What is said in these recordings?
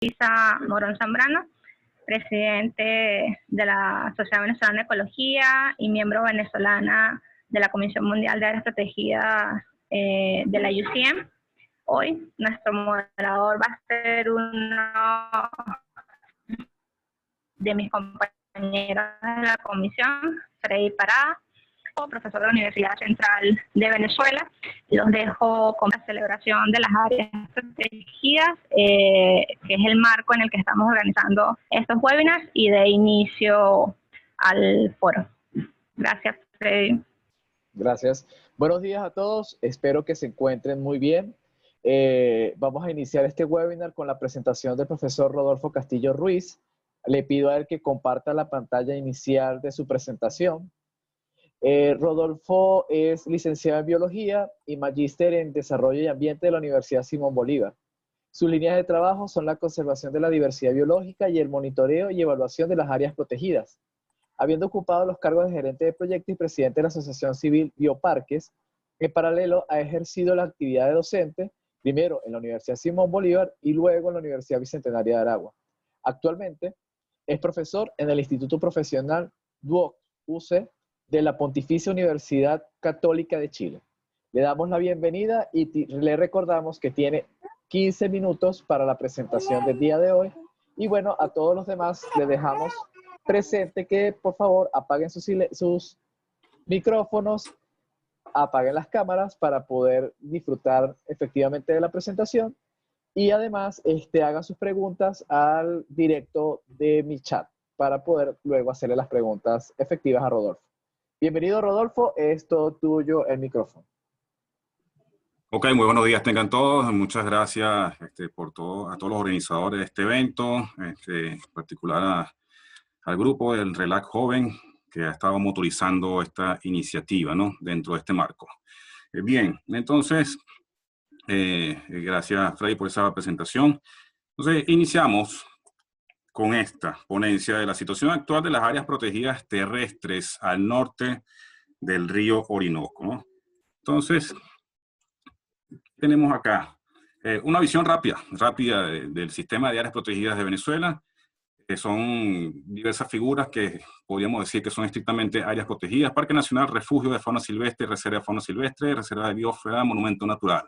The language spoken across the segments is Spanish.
Luisa Morón Zambrano, presidente de la Sociedad Venezolana de Ecología y miembro venezolana de la Comisión Mundial de Áreas Protegidas de la UCM. Hoy nuestro moderador va a ser uno de mis compañeros de la comisión, Freddy Parada, profesor de la Universidad Central de Venezuela. Los dejo con la celebración de las áreas protegidas, que es el marco en el que estamos organizando estos webinars, y de inicio al foro. Gracias, Freddy. Gracias. Buenos días a todos. Espero que se encuentren muy bien. Vamos a iniciar este webinar con la presentación del profesor Rodolfo Castillo Ruiz. Le pido a él que comparta la pantalla inicial de su presentación. Rodolfo es licenciado en Biología y magíster en Desarrollo y Ambiente de la Universidad Simón Bolívar. Sus líneas de trabajo son la conservación de la diversidad biológica y el monitoreo y evaluación de las áreas protegidas. Habiendo ocupado los cargos de gerente de proyecto y presidente de la Asociación Civil Bioparques, en paralelo ha ejercido la actividad de docente, primero en la Universidad Simón Bolívar y luego en la Universidad Bicentenaria de Aragua. Actualmente es profesor en el Instituto Profesional DUOC UC de la Pontificia Universidad Católica de Chile. Le damos la bienvenida y le recordamos que tiene 15 minutos para la presentación del día de hoy. Y bueno, a todos los demás les dejamos presente que por favor apaguen sus micrófonos, apaguen las cámaras para poder disfrutar efectivamente de la presentación. Y además hagan sus preguntas al directo de mi chat para poder luego hacerle las preguntas efectivas a Rodolfo. Bienvenido, Rodolfo, es todo tuyo el micrófono. Ok, muy buenos días tengan todos. Muchas gracias a todos los organizadores de este evento, en particular al grupo del RELAC Joven, que ha estado motorizando esta iniciativa, ¿no?, dentro de este marco. Bien, entonces, gracias, Freddy, por esa presentación. Entonces, iniciamos con esta ponencia de la situación actual de las áreas protegidas terrestres al norte del río Orinoco, ¿no? Entonces, tenemos acá una visión rápida del sistema de áreas protegidas de Venezuela, que son diversas figuras que podríamos decir que son estrictamente áreas protegidas: Parque Nacional, Refugio de Fauna Silvestre, Reserva de Fauna Silvestre, Reserva de Biosfera, Monumento Natural.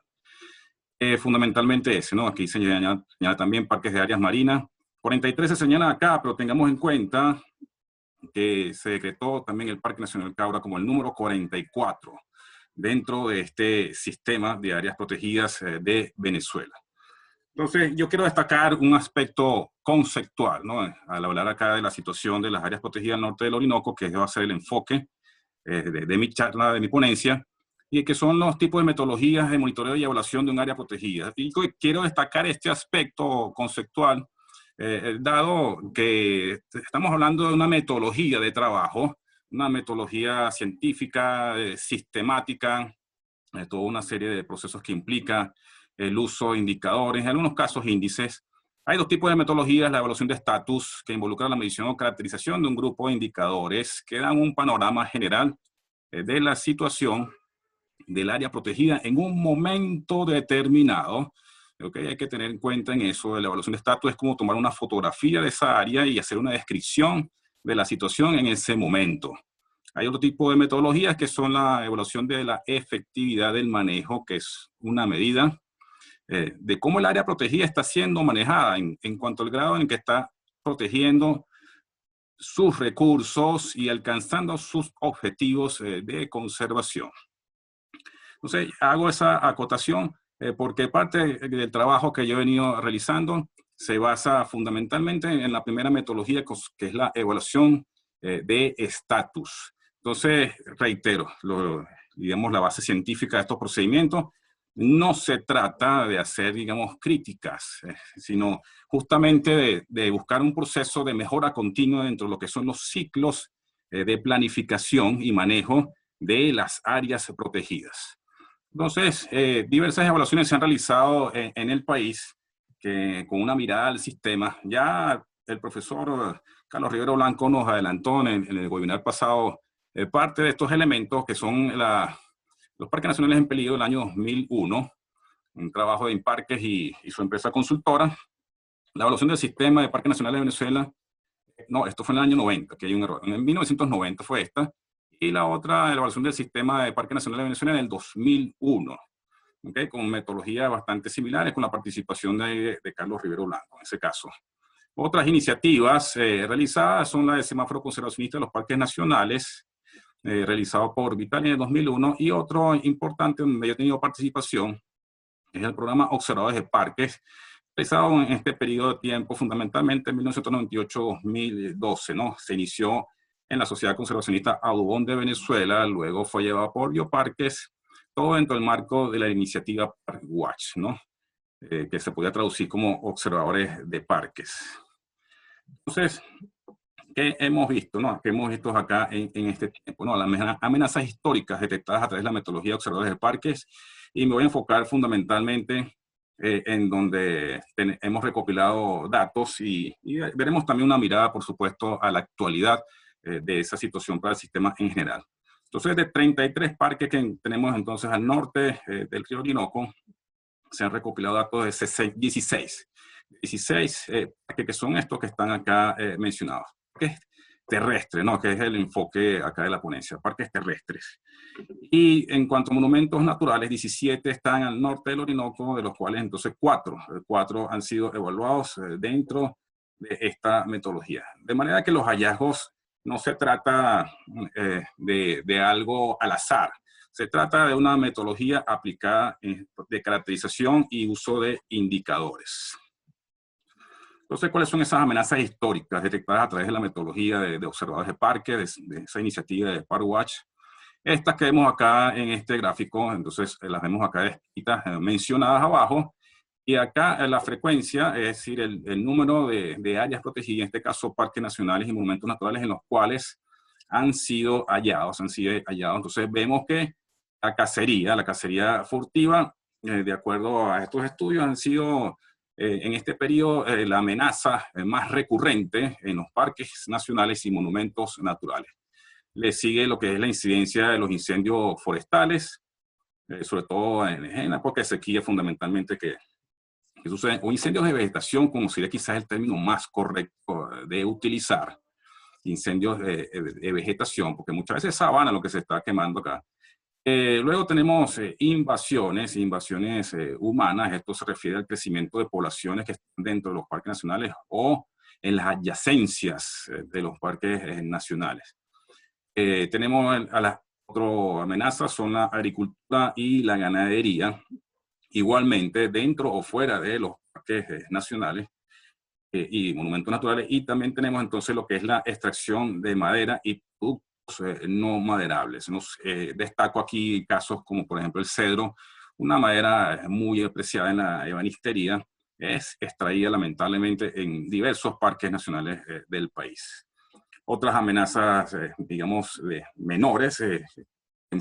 Fundamentalmente ese, ¿no? Aquí se señala también parques de áreas marinas. 43 se señala acá, pero tengamos en cuenta que se decretó también el Parque Nacional Caura como el número 44 dentro de este sistema de áreas protegidas de Venezuela. Entonces, yo quiero destacar un aspecto conceptual, ¿no?, al hablar acá de la situación de las áreas protegidas al norte del Orinoco, que va a ser el enfoque de mi charla, de mi ponencia, y que son los tipos de metodologías de monitoreo y evaluación de un área protegida. Y quiero destacar este aspecto conceptual, dado que estamos hablando de una metodología de trabajo, una metodología científica, sistemática, toda una serie de procesos que implica el uso de indicadores, en algunos casos índices. Hay dos tipos de metodologías: la evaluación de estatus, que involucra la medición o caracterización de un grupo de indicadores que dan un panorama general de la situación del área protegida en un momento determinado. Okay, hay que tener en cuenta en eso. La evaluación de estatus es como tomar una fotografía de esa área y hacer una descripción de la situación en ese momento. Hay otro tipo de metodologías que son la evaluación de la efectividad del manejo, que es una medida de cómo el área protegida está siendo manejada en cuanto al grado en que está protegiendo sus recursos y alcanzando sus objetivos de conservación. Entonces, hago esa acotación porque parte del trabajo que yo he venido realizando se basa fundamentalmente en la primera metodología, que es la evaluación de estatus. Entonces, reitero, digamos, la base científica de estos procedimientos. No se trata de hacer, digamos, críticas, sino justamente de buscar un proceso de mejora continua dentro de lo que son los ciclos de planificación y manejo de las áreas protegidas. Entonces, diversas evaluaciones se han realizado en el país con una mirada al sistema. Ya el profesor Carlos Rivero Blanco nos adelantó en el webinar pasado parte de estos elementos, que son los parques nacionales en peligro del año 2001, un trabajo de Imparques y su empresa consultora, La evaluación del sistema de Parques Nacionales de Venezuela, no, esto fue en el año 90, que hay un error. En 1990 fue esta. Y la otra, la evaluación del sistema de Parques Nacionales de Venezuela en el 2001. ¿Okay? Con metodologías bastante similares, con la participación de Carlos Rivero Blanco, en ese caso. Otras iniciativas realizadas son la del semáforo conservacionista de los parques nacionales, realizado por Vitali en el 2001, y otro importante donde yo he tenido participación es el programa Observadores de Parques, realizado en este periodo de tiempo, fundamentalmente en 1998-2012, ¿no? Se inició en la Sociedad Conservacionista Audubon de Venezuela, luego fue llevado por Bioparques, todo dentro del marco de la iniciativa ParkWatch, ¿no? Que se podía traducir como observadores de parques. Entonces, ¿qué hemos visto, no? ¿Qué hemos visto acá en este tiempo, no? Las amenazas históricas detectadas a través de la metodología de observadores de parques, y me voy a enfocar fundamentalmente en donde hemos recopilado datos y veremos también una mirada, por supuesto, a la actualidad de esa situación para el sistema en general. Entonces, de 33 parques que tenemos entonces al norte del río Orinoco, se han recopilado datos de 16 parques, que son estos que están acá mencionados. Parques terrestres, ¿no? Que es el enfoque acá de la ponencia, parques terrestres. Y en cuanto a monumentos naturales, 17 están al norte del Orinoco, de los cuales entonces 4 han sido evaluados dentro de esta metodología. De manera que los hallazgos no se trata de algo al azar. Se trata de una metodología aplicada de caracterización y uso de indicadores. Entonces, ¿cuáles son esas amenazas históricas detectadas a través de la metodología de observadores de parques, de esa iniciativa de ParkWatch? Estas que vemos acá en este gráfico, entonces las vemos acá descritas, mencionadas abajo, y acá la frecuencia, es decir, el número de áreas protegidas, en este caso parques nacionales y monumentos naturales en los cuales han sido hallados. Entonces vemos que la cacería furtiva, de acuerdo a estos estudios, han sido en este periodo la amenaza más recurrente en los parques nacionales y monumentos naturales. Le sigue lo que es la incidencia de los incendios forestales, sobre todo en la época de sequía fundamentalmente que suceden, o incendios de vegetación, como sería quizás el término más correcto de utilizar, incendios de vegetación, porque muchas veces es sabana lo que se está quemando acá. Luego tenemos invasiones humanas. Esto se refiere al crecimiento de poblaciones que están dentro de los parques nacionales o en las adyacencias de los parques nacionales. Tenemos a las otras amenazas, son la agricultura y la ganadería, igualmente dentro o fuera de los parques nacionales y monumentos naturales. Y también tenemos entonces lo que es la extracción de madera y productos no maderables. Destaco aquí casos como por ejemplo el cedro, una madera muy apreciada en la ebanistería, es extraída lamentablemente en diversos parques nacionales del país. Otras amenazas, digamos, menores,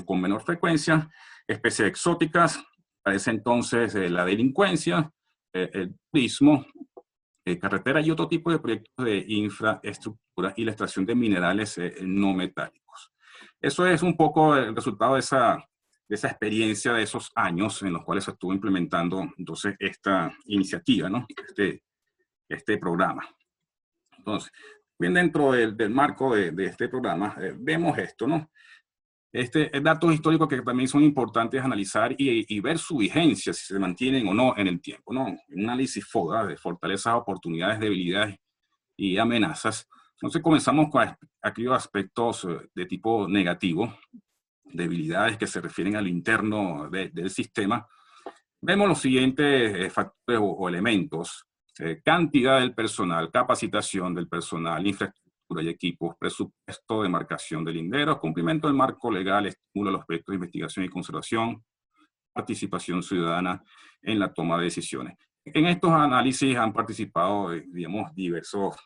con menor frecuencia, especies exóticas, parece entonces la delincuencia, el turismo, carretera y otro tipo de proyectos de infraestructura y la extracción de minerales no metálicos. Eso es un poco el resultado de esa experiencia de esos años en los cuales se estuvo implementando entonces esta iniciativa, ¿no? Este programa. Entonces, bien dentro del marco de este programa, vemos esto, ¿no? Datos históricos que también son importantes analizar y ver su vigencia, si se mantienen o no en el tiempo, ¿no? Un análisis FODA de fortalezas, oportunidades, debilidades y amenazas. Entonces comenzamos con aquellos aspectos de tipo negativo, debilidades que se refieren al interno del sistema. Vemos los siguientes factores o elementos: cantidad del personal, capacitación del personal, infraestructura y equipos, presupuesto de marcación de linderos, cumplimiento del marco legal, estímulo a los proyectos de investigación y conservación, participación ciudadana en la toma de decisiones. En estos análisis han participado, digamos, diversos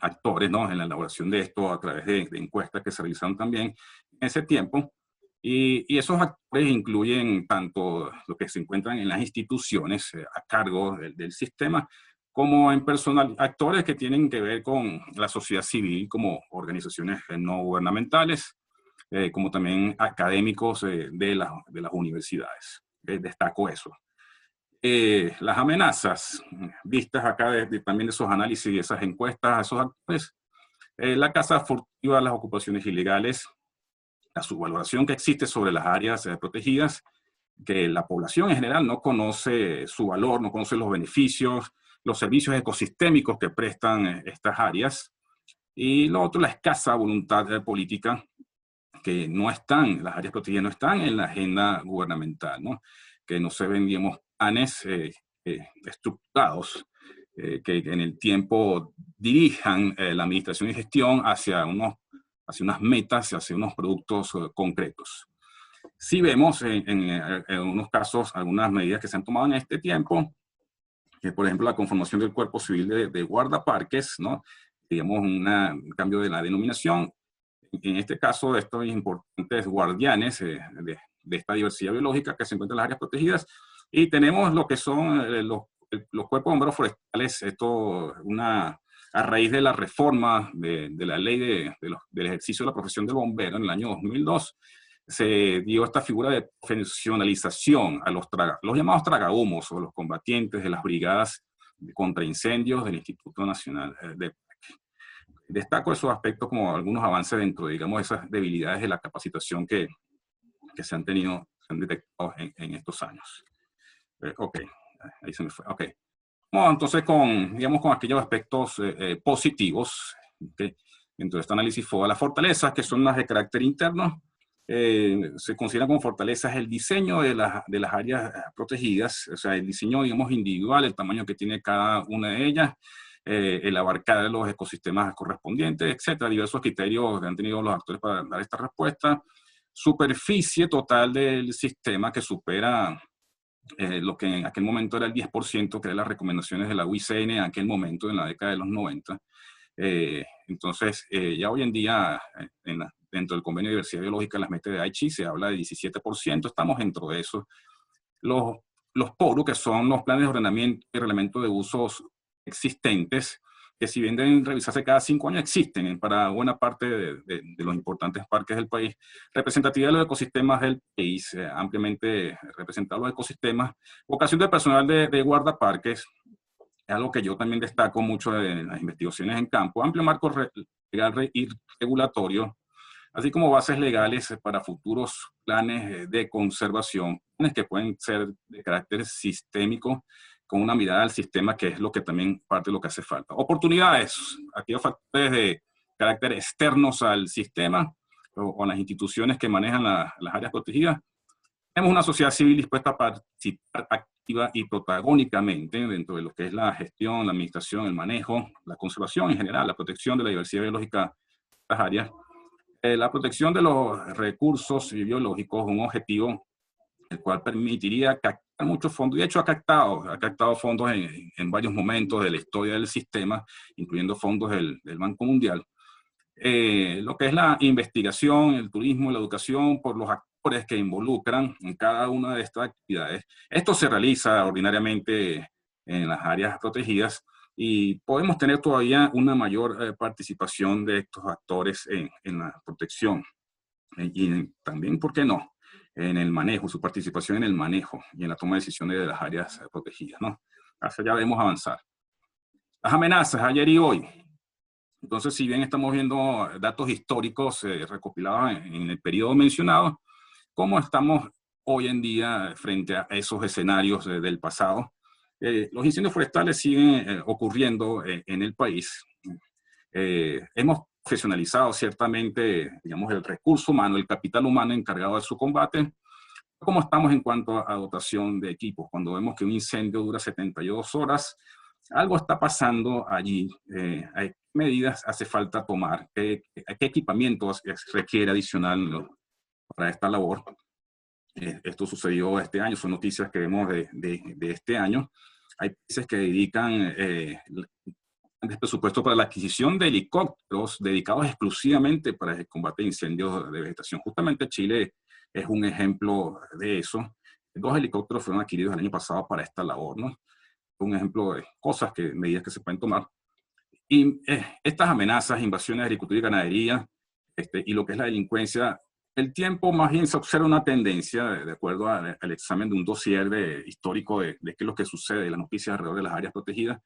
actores, ¿no? En la elaboración de esto a través de encuestas que se realizaron también en ese tiempo. Y esos actores incluyen tanto los que se encuentran en las instituciones a cargo del sistema, como en actores que tienen que ver con la sociedad civil, como organizaciones no gubernamentales, como también académicos de las universidades. Destaco eso. las amenazas vistas acá también de esos análisis y esas encuestas a esos actores, la caza furtiva, las ocupaciones ilegales, la subvaloración que existe sobre las áreas protegidas, que la población en general no conoce su valor, no conoce los beneficios, los servicios ecosistémicos que prestan estas áreas, y lo otro, la escasa voluntad política, que no están, las áreas protegidas no están en la agenda gubernamental, ¿no? Que no se ven, digamos, planes estructurados que en el tiempo dirijan la administración y gestión hacia unas metas, hacia unos productos concretos. Sí vemos en unos casos algunas medidas que se han tomado en este tiempo, que por ejemplo la conformación del Cuerpo Civil de guardaparques, ¿no? Digamos un cambio de la denominación. En este caso, estos importantes guardianes de esta diversidad biológica que se encuentran en las áreas protegidas. Y tenemos lo que son los cuerpos de bomberos forestales, esto a raíz de la reforma de la ley del ejercicio de la profesión del bombero en el año 2002, se dio esta figura de profesionalización a los llamados tragahumos o los combatientes de las brigadas contra incendios del Instituto Nacional de Destaco esos aspectos como algunos avances dentro de, digamos, esas debilidades de la capacitación que se han detectado en estos años. Ok, ahí se me fue. Ok. Bueno, entonces digamos, con aquellos aspectos positivos, okay, dentro de este análisis FODA, las fortalezas, que son las de carácter interno, se consideran como fortalezas el diseño de las áreas protegidas, o sea, el diseño, digamos, individual, el tamaño que tiene cada una de ellas, el abarcar los ecosistemas correspondientes, etcétera, diversos criterios que han tenido los actores para dar esta respuesta. Superficie total del sistema que supera lo que en aquel momento era el 10%, que eran las recomendaciones de la UICN en aquel momento, en la década de los 90. Entonces, ya hoy en día, dentro del Convenio de Diversidad Biológica, en las metas de Aichi, se habla de 17%, estamos dentro de eso. Los PORU, que son los planes de ordenamiento y reglamento de usos existentes, que si bien deben revisarse cada 5 años, existen para buena parte de los importantes parques del país. Representatividad de los ecosistemas del país, ampliamente representados los ecosistemas. Vocación del personal de guardaparques, es algo que yo también destaco mucho en las investigaciones en campo. Amplio marco legal y regulatorio, así como bases legales para futuros planes de conservación, planes que pueden ser de carácter sistémico, con una mirada al sistema, que es lo que también parte de lo que hace falta. Oportunidades, aquellos factores de carácter externos al sistema o a las instituciones que manejan las áreas protegidas. Tenemos una sociedad civil dispuesta a participar activa y protagónicamente dentro de lo que es la gestión, la administración, el manejo, la conservación en general, la protección de la diversidad biológica de estas áreas. La protección de los recursos biológicos, un objetivo el cual permitiría captar muchos fondos, y de hecho ha captado fondos en varios momentos de la historia del sistema, incluyendo fondos del Banco Mundial. Lo que es la investigación, el turismo, la educación, por los actores que involucran en cada una de estas actividades. Esto se realiza ordinariamente en las áreas protegidas y podemos tener todavía una mayor participación de estos actores en la protección. Y también, ¿por qué no?, en el manejo, su participación en el manejo y en la toma de decisiones de las áreas protegidas, ¿no? Hacia allá debemos avanzar. Las amenazas, ayer y hoy. Entonces, si bien estamos viendo datos históricos recopilados en el periodo mencionado, ¿cómo estamos hoy en día frente a esos escenarios del pasado? Los incendios forestales siguen ocurriendo en el país. Hemos profesionalizado ciertamente, digamos, el recurso humano, el capital humano encargado de su combate. ¿Cómo estamos en cuanto a dotación de equipos? Cuando vemos que un incendio dura 72 horas, algo está pasando allí. ¿Qué medidas hace falta tomar? ¿Qué equipamiento requiere adicional para esta labor? Esto sucedió este año, son noticias que vemos de este año. Hay países que dedican presupuesto para la adquisición de helicópteros dedicados exclusivamente para el combate de incendios de vegetación. Justamente Chile es un ejemplo de eso. 2 helicópteros fueron adquiridos el año pasado para esta labor, ¿no? Un ejemplo de medidas que se pueden tomar. Y estas amenazas, invasiones de agricultura y ganadería, y lo que es la delincuencia, el tiempo más bien se observa una tendencia, de acuerdo al examen de un dossier histórico de qué es lo que sucede, las noticias alrededor de las áreas protegidas.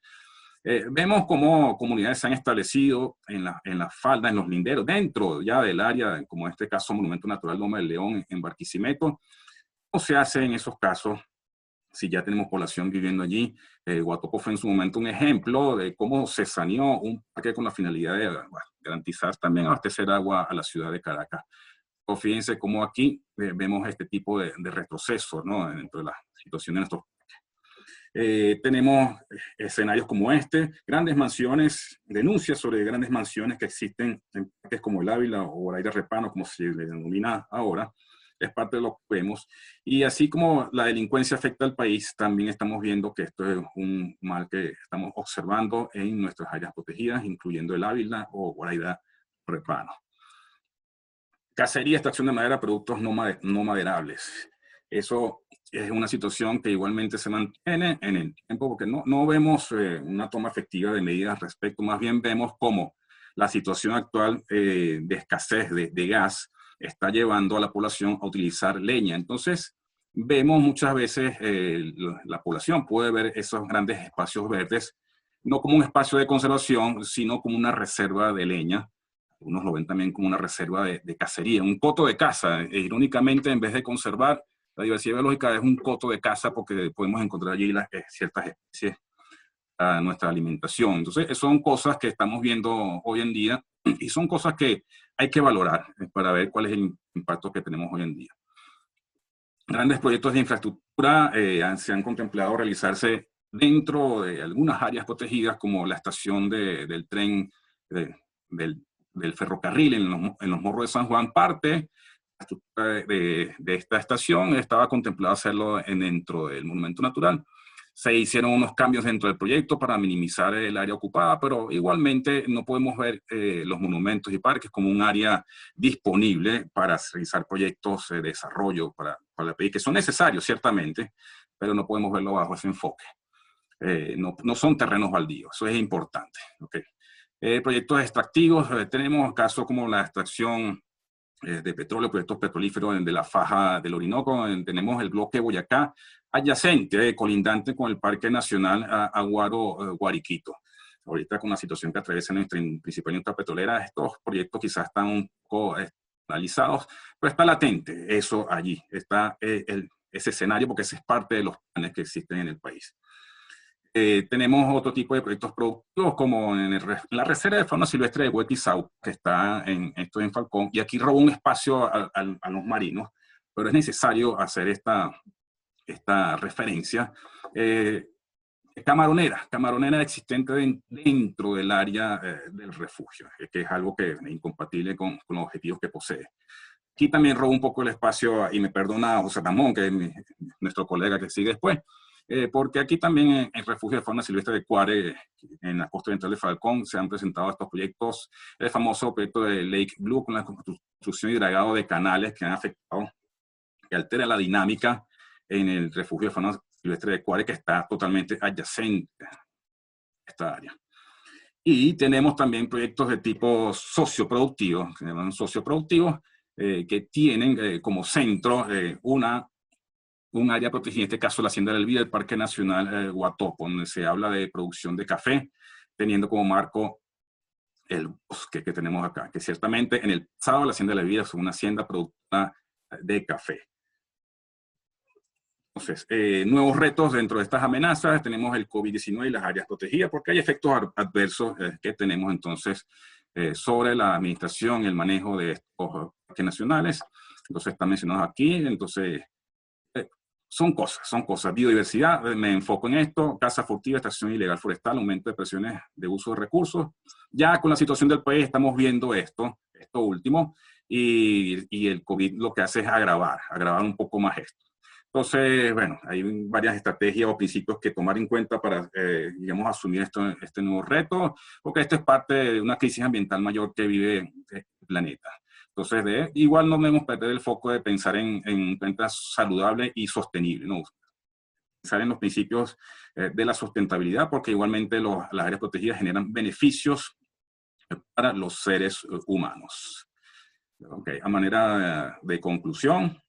Vemos cómo comunidades se han establecido en las faldas, en los linderos, dentro ya del área, como en este caso Monumento Natural Loma del León en Barquisimeto. ¿Cómo se hace en esos casos si ya tenemos población viviendo allí? Guatoco fue en su momento un ejemplo de cómo se saneó un parque con la finalidad de garantizar también abastecer agua a la ciudad de Caracas. O fíjense cómo aquí vemos este tipo de retroceso, ¿no?, dentro de la situación de nuestros tenemos escenarios como este, grandes mansiones, denuncias sobre grandes mansiones que existen en parques como el Ávila o Guaraíra Repano, como se le denomina ahora, es parte de lo que vemos. Y así como la delincuencia afecta al país, también estamos viendo que esto es un mal que estamos observando en nuestras áreas protegidas, incluyendo el Ávila o Guaraíra Repano. Cacería, extracción de madera, productos no maderables. Eso es una situación que igualmente se mantiene en el tiempo, porque no vemos una toma efectiva de medidas al respecto, más bien vemos cómo la situación actual de escasez de gas está llevando a la población a utilizar leña. Entonces, vemos muchas veces la población puede ver esos grandes espacios verdes, no como un espacio de conservación, sino como una reserva de leña. Algunos lo ven también como una reserva de cacería, un coto de caza. Irónicamente, en vez de conservar la diversidad biológica, es un coto de caza porque podemos encontrar allí ciertas especies a nuestra alimentación. Entonces, son cosas que estamos viendo hoy en día y son cosas que hay que valorar para ver cuál es el impacto que tenemos hoy en día. Grandes proyectos de infraestructura se han contemplado realizarse dentro de algunas áreas protegidas, como la estación del tren del ferrocarril en los Morros de San Juan. Parte de esta estación estaba contemplado hacerlo dentro del Monumento Natural. Se hicieron unos cambios dentro del proyecto para minimizar el área ocupada, pero igualmente no podemos ver los monumentos y parques como un área disponible para realizar proyectos de desarrollo para el país, que son necesarios ciertamente, pero no podemos verlo bajo ese enfoque. No son terrenos baldíos, eso es importante. ¿Okay? Proyectos extractivos, tenemos casos como la extracción de petróleo, proyectos petrolíferos de la faja del Orinoco. Tenemos el bloque Boyacá, adyacente, colindante con el Parque Nacional Aguaro-Guariquito. Ahorita con la situación que atraviesa nuestra principal industria petrolera, estos proyectos quizás están un poco analizados, pero está latente eso allí, está ese escenario, porque ese es parte de los planes que existen en el país. Tenemos otro tipo de proyectos productivos, como en la Reserva de Fauna Silvestre de Huetizau, que está esto en Falcón, y aquí roba un espacio a los marinos, pero es necesario hacer esta referencia. Camaronera existente dentro del área del refugio, que es algo que es incompatible con los objetivos que posee. Aquí también roba un poco el espacio, y me perdona José Ramón, que es nuestro colega que sigue después, porque aquí también en el refugio de fauna silvestre de Cuare, en la costa oriental de Falcón, se han presentado estos proyectos, el famoso proyecto de Lake Blue, con la construcción y dragado de canales que han afectado, que altera la dinámica en el refugio de fauna silvestre de Cuare, que está totalmente adyacente a esta área. Y tenemos también proyectos de tipo socioproductivo, que se llaman socioproductivos, que tienen como centro un área protegida, en este caso la Hacienda del Vida, el Parque Nacional Guatopo, donde se habla de producción de café, teniendo como marco el bosque que tenemos acá, que ciertamente en el pasado la Hacienda del Vida es una hacienda productora de café. Entonces, nuevos retos dentro de estas amenazas, tenemos el COVID-19 y las áreas protegidas, porque hay efectos adversos que tenemos entonces sobre la administración y el manejo de estos parques nacionales. Entonces, están mencionados aquí. Entonces, son cosas. Biodiversidad, me enfoco en esto, caza furtiva, extracción ilegal forestal, aumento de presiones de uso de recursos. Ya con la situación del país estamos viendo esto último, y el COVID lo que hace es agravar un poco más esto. Entonces, bueno, hay varias estrategias o principios que tomar en cuenta para, digamos, asumir este nuevo reto, porque esto es parte de una crisis ambiental mayor que vive el planeta. Entonces, igual no debemos perder el foco de pensar en un planeta saludable y sostenible, ¿no? Pensar en los principios de la sustentabilidad, porque igualmente las áreas protegidas generan beneficios para los seres humanos. Ok, a manera de conclusión,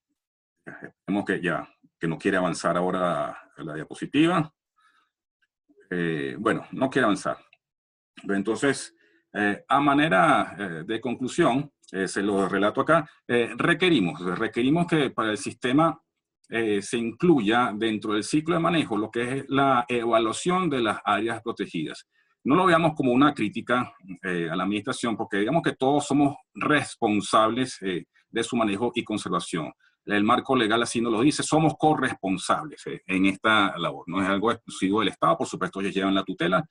vemos que no quiere avanzar ahora la diapositiva. Bueno, no quiere avanzar. Entonces, a manera de conclusión, se lo relato acá, requerimos que para el sistema se incluya dentro del ciclo de manejo lo que es la evaluación de las áreas protegidas. No lo veamos como una crítica a la administración, porque digamos que todos somos responsables de su manejo y conservación. El marco legal así nos lo dice, somos corresponsables en esta labor. No es algo exclusivo del Estado, por supuesto ellos llevan la tutela,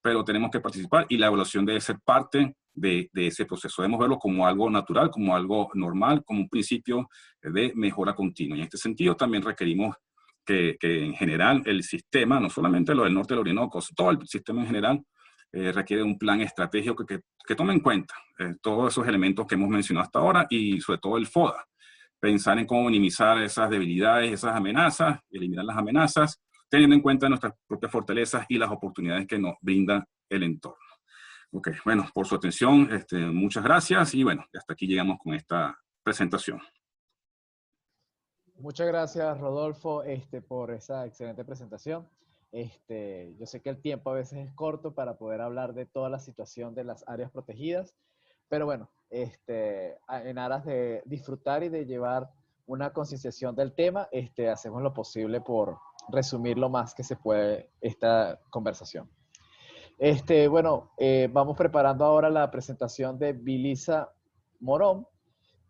pero tenemos que participar y la evaluación debe ser parte de ese proceso. Debemos verlo como algo natural, como algo normal, como un principio de mejora continua. Y en este sentido también requerimos que en general el sistema, no solamente lo del norte del Orinoco, todo el sistema en general, requiere un plan estratégico que tome en cuenta todos esos elementos que hemos mencionado hasta ahora y sobre todo el FODA. Pensar en cómo minimizar esas debilidades, esas amenazas, eliminar las amenazas, teniendo en cuenta nuestras propias fortalezas y las oportunidades que nos brinda el entorno. Ok, bueno, por su atención, muchas gracias y bueno, hasta aquí llegamos con esta presentación. Muchas gracias, Rodolfo, por esa excelente presentación. Yo sé que el tiempo a veces es corto para poder hablar de toda la situación de las áreas protegidas, pero bueno, en aras de disfrutar y de llevar una concienciación del tema, hacemos lo posible por resumir lo más que se puede esta conversación. Bueno, vamos preparando ahora la presentación de Vilisa Morón,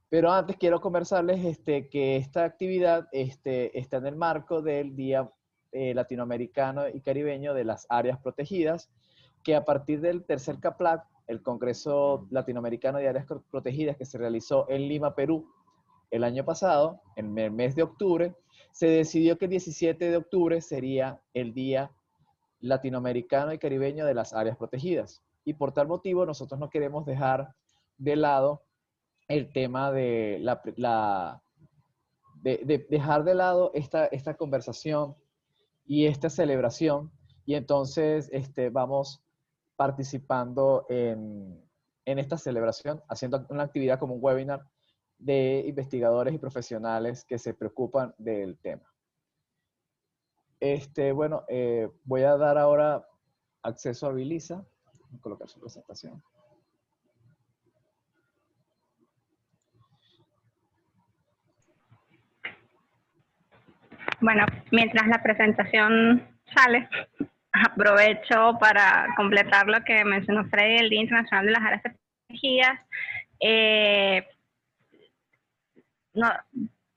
pero antes quiero conversarles que esta actividad está en el marco del Día Latinoamericano y Caribeño de las Áreas Protegidas, que a partir del tercer CAPLAC, el Congreso Latinoamericano de Áreas Protegidas que se realizó en Lima, Perú, el año pasado, en el mes de octubre, se decidió que el 17 de octubre sería el Día Latinoamericano y Caribeño de las Áreas Protegidas. Y por tal motivo nosotros no queremos dejar de lado el tema de dejar de lado esta conversación y esta celebración, y entonces vamos participando en esta celebración, haciendo una actividad como un webinar de investigadores y profesionales que se preocupan del tema. Bueno, voy a dar ahora acceso a Vilisa. Voy a colocar su presentación. Bueno, mientras la presentación sale, aprovecho para completar lo que mencionó Freddy, el Día Internacional de las Áreas Protegidas.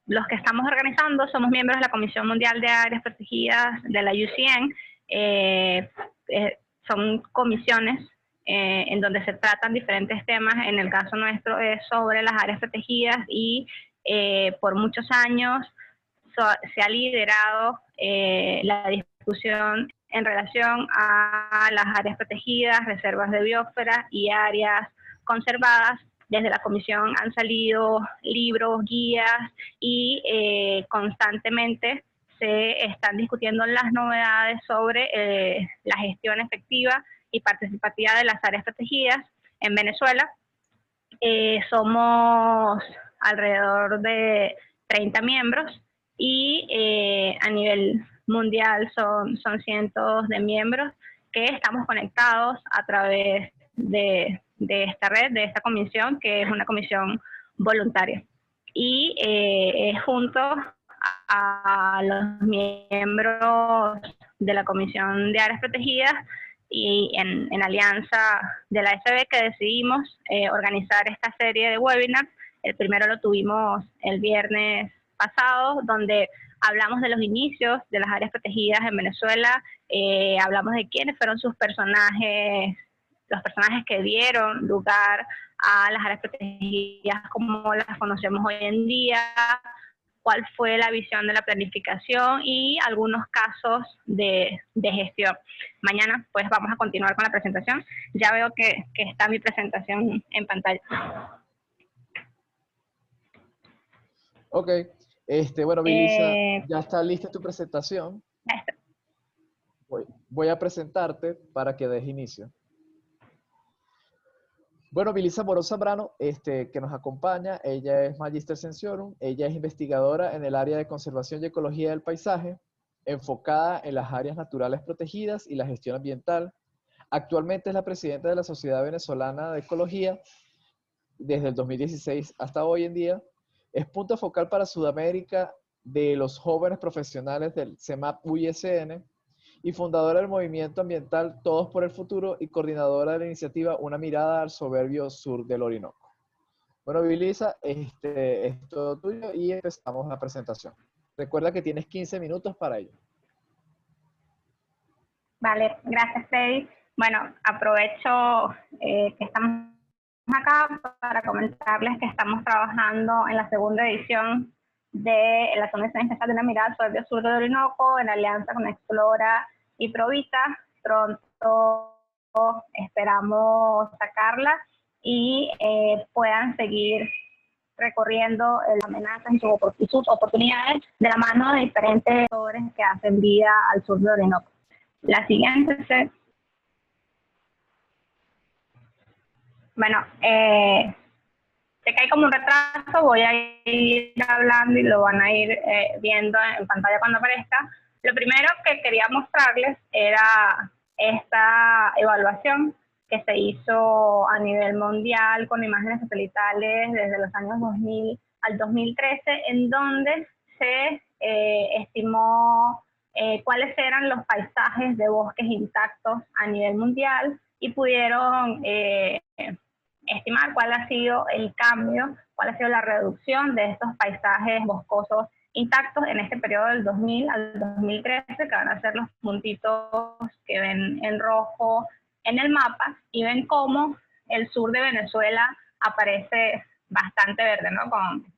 Los que estamos organizando somos miembros de la Comisión Mundial de Áreas Protegidas de la UCN. Son comisiones en donde se tratan diferentes temas. En el caso nuestro es sobre las áreas protegidas y por muchos años se ha liderado la discusión en relación a las áreas protegidas, reservas de biosfera y áreas conservadas. Desde la comisión han salido libros, guías y constantemente se están discutiendo las novedades sobre la gestión efectiva y participativa de las áreas protegidas. En Venezuela somos alrededor de 30 miembros y a nivel mundial son cientos de miembros que estamos conectados a través de esta red, de esta comisión, que es una comisión voluntaria. Y junto a los miembros de la Comisión de Áreas Protegidas y en alianza de la SB que decidimos organizar esta serie de webinars. El primero lo tuvimos el viernes pasado, donde hablamos de los inicios de las áreas protegidas en Venezuela, hablamos de quiénes fueron sus personajes, los personajes que dieron lugar a las áreas protegidas como las conocemos hoy en día, cuál fue la visión de la planificación y algunos casos de gestión. Mañana pues vamos a continuar con la presentación. Ya veo que está mi presentación en pantalla. Ok, bueno, Vilisa, ya está lista tu presentación. Voy a presentarte para que des inicio. Bueno, Vilisa Morón Zambrano, que nos acompaña, ella es Magister Sciensiorum, ella es investigadora en el área de conservación y ecología del paisaje, enfocada en las áreas naturales protegidas y la gestión ambiental. Actualmente es la presidenta de la Sociedad Venezolana de Ecología desde el 2016 hasta hoy en día. Es punto focal para Sudamérica de los jóvenes profesionales del CEMAP-UISN y fundadora del movimiento ambiental Todos por el Futuro y coordinadora de la iniciativa Una Mirada al Soberbio Sur del Orinoco. Bueno, Vilisa, es todo tuyo y empezamos la presentación. Recuerda que tienes 15 minutos para ello. Vale, gracias, Freddy. Bueno, aprovecho que estamos acá para comentarles que estamos trabajando en la segunda edición de la segunda edición especial de Una Mirada al Soberbio Sur del Orinoco en alianza con Explora y Provita. Pronto esperamos sacarla y puedan seguir recorriendo las amenazas y sus oportunidades de la mano de diferentes actores que hacen vida al sur del Orinoco. La siguiente es... Bueno, sé que hay como un retraso, voy a ir hablando y lo van a ir viendo en pantalla cuando aparezca. Lo primero que quería mostrarles era esta evaluación que se hizo a nivel mundial con imágenes satelitales desde los años 2000 al 2013, en donde se estimó cuáles eran los paisajes de bosques intactos a nivel mundial y pudieron estimar cuál ha sido el cambio, cuál ha sido la reducción de estos paisajes boscosos intactos en este periodo del 2000 al 2013, que van a ser los puntitos que ven en rojo en el mapa, y ven cómo el sur de Venezuela aparece bastante verde, ¿no?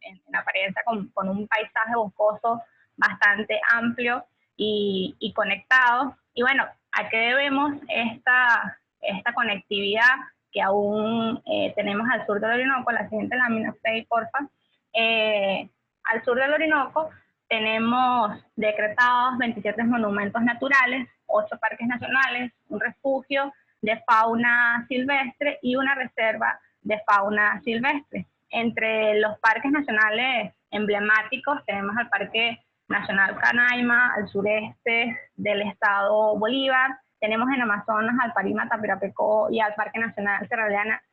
En apariencia con un paisaje boscoso bastante amplio y conectado. Y bueno, ¿a qué debemos esta conectividad que aún tenemos al sur del Orinoco? La siguiente lámina, Freddy, porfa. Al sur del Orinoco tenemos decretados 27 monumentos naturales, 8 parques nacionales, un refugio de fauna silvestre y una reserva de fauna silvestre. Entre los parques nacionales emblemáticos tenemos al Parque Nacional Canaima, al sureste del estado Bolívar. Tenemos en Amazonas al Parima Tapirapecó y al Parque Nacional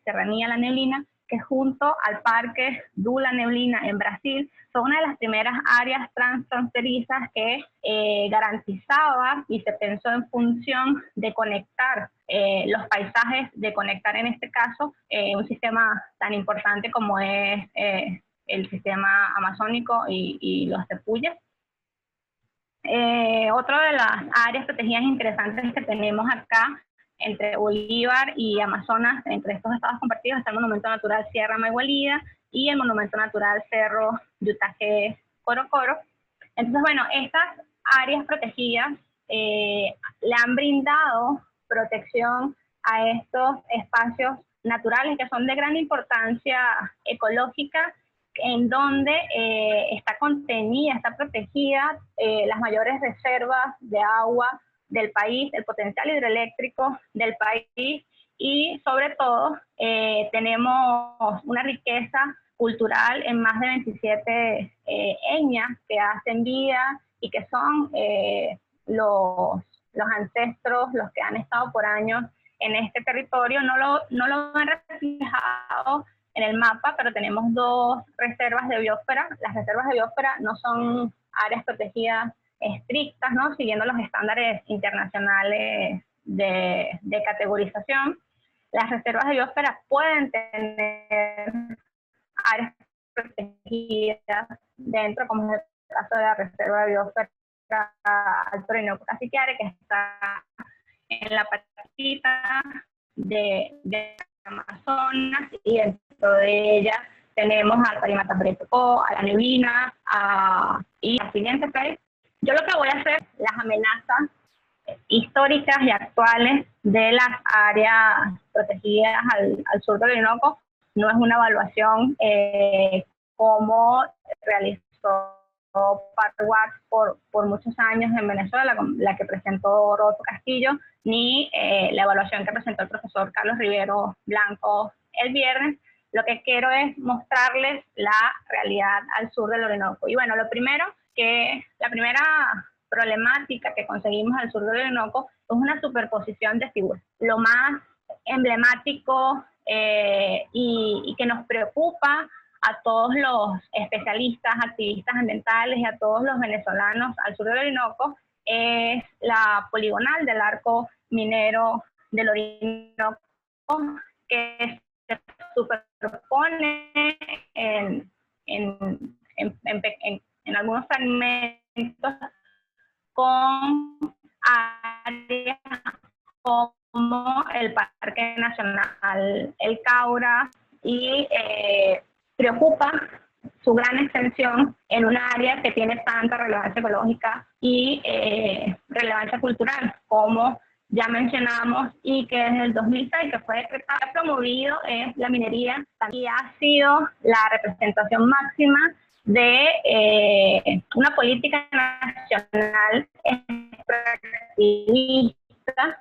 Serranía La Neblina, que junto al Parque Dula Neblina en Brasil fue una de las primeras áreas transfronterizas que garantizaba y se pensó en función de conectar los paisajes, de conectar en este caso un sistema tan importante como es el sistema amazónico y los tepuyes. Otra de las áreas protegidas interesantes que tenemos acá entre Bolívar y Amazonas, entre estos estados compartidos, está el Monumento Natural Sierra Maigualida y el Monumento Natural Cerro Yutaje Corocoro. Entonces, bueno, estas áreas protegidas le han brindado protección a estos espacios naturales que son de gran importancia ecológica, en donde está contenida, está protegida las mayores reservas de agua del país, el potencial hidroeléctrico del país, y sobre todo tenemos una riqueza cultural en más de 27 etnias que hacen vida y que son los ancestros, los que han estado por años en este territorio. No lo han reflejado en el mapa, pero tenemos 2 reservas de biosfera. Las reservas de biosfera no son áreas protegidas estrictas, ¿no? Siguiendo los estándares internacionales de categorización. Las reservas de biosfera pueden tener áreas protegidas dentro, como es el caso de la reserva de biosfera Alto Orinoco Caciquiare, que está en la patita de Amazonas, y dentro de ella tenemos al Parima Tapirapecó, a la Neblina, y la siguiente slide. Yo lo que voy a hacer, las amenazas históricas y actuales de las áreas protegidas al sur del Orinoco. No es una evaluación como realizó Parwax por muchos años en Venezuela, la que presentó Roto Castillo, ni la evaluación que presentó el profesor Carlos Rivero Blanco el viernes, lo que quiero es mostrarles la realidad al sur del Orinoco. Y bueno, la primera problemática que conseguimos al sur del Orinoco es una superposición de figuras. Lo más emblemático y que nos preocupa a todos los especialistas, activistas ambientales y a todos los venezolanos al sur del Orinoco es la poligonal del arco minero del Orinoco, que se superpone en algunos fragmentos con áreas como el Parque Nacional El Caura y preocupa su gran extensión en un área que tiene tanta relevancia ecológica y relevancia cultural, como ya mencionamos, y que desde el 2006 que fue decretado, promovido es la minería y ha sido la representación máxima de una política nacional extractivista,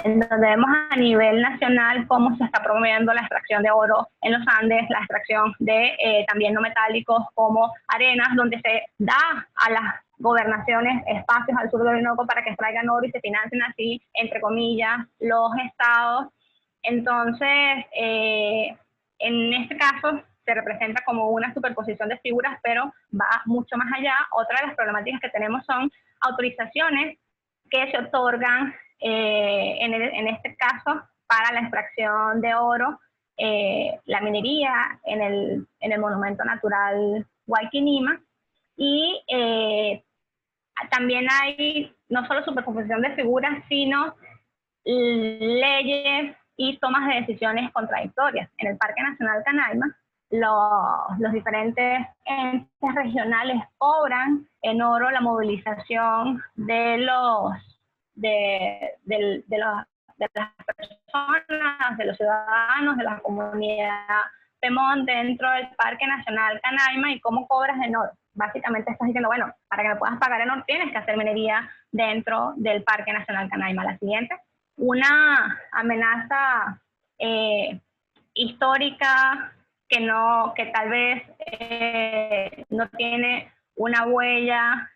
en donde vemos a nivel nacional cómo se está promoviendo la extracción de oro en los Andes, la extracción de también no metálicos como arenas, donde se da a las gobernaciones espacios al sur del Orinoco para que extraigan oro y se financien así, entre comillas, los estados. Entonces, en este caso, se representa como una superposición de figuras, pero va mucho más allá. Otra de las problemáticas que tenemos son autorizaciones que se otorgan en este caso para la extracción de oro, la minería en el Monumento Natural Huayquinima, y también hay no solo superposición de figuras, sino leyes y tomas de decisiones contradictorias. En el Parque Nacional Canaima, los diferentes entes regionales cobran en oro la movilización de las personas, de los ciudadanos, de la comunidad Pemón dentro del Parque Nacional Canaima. ¿Y cómo cobras en oro? Básicamente estás diciendo, bueno, para que me puedas pagar en oro tienes que hacer minería dentro del Parque Nacional Canaima. La siguiente, una amenaza histórica que tal vez no tiene una huella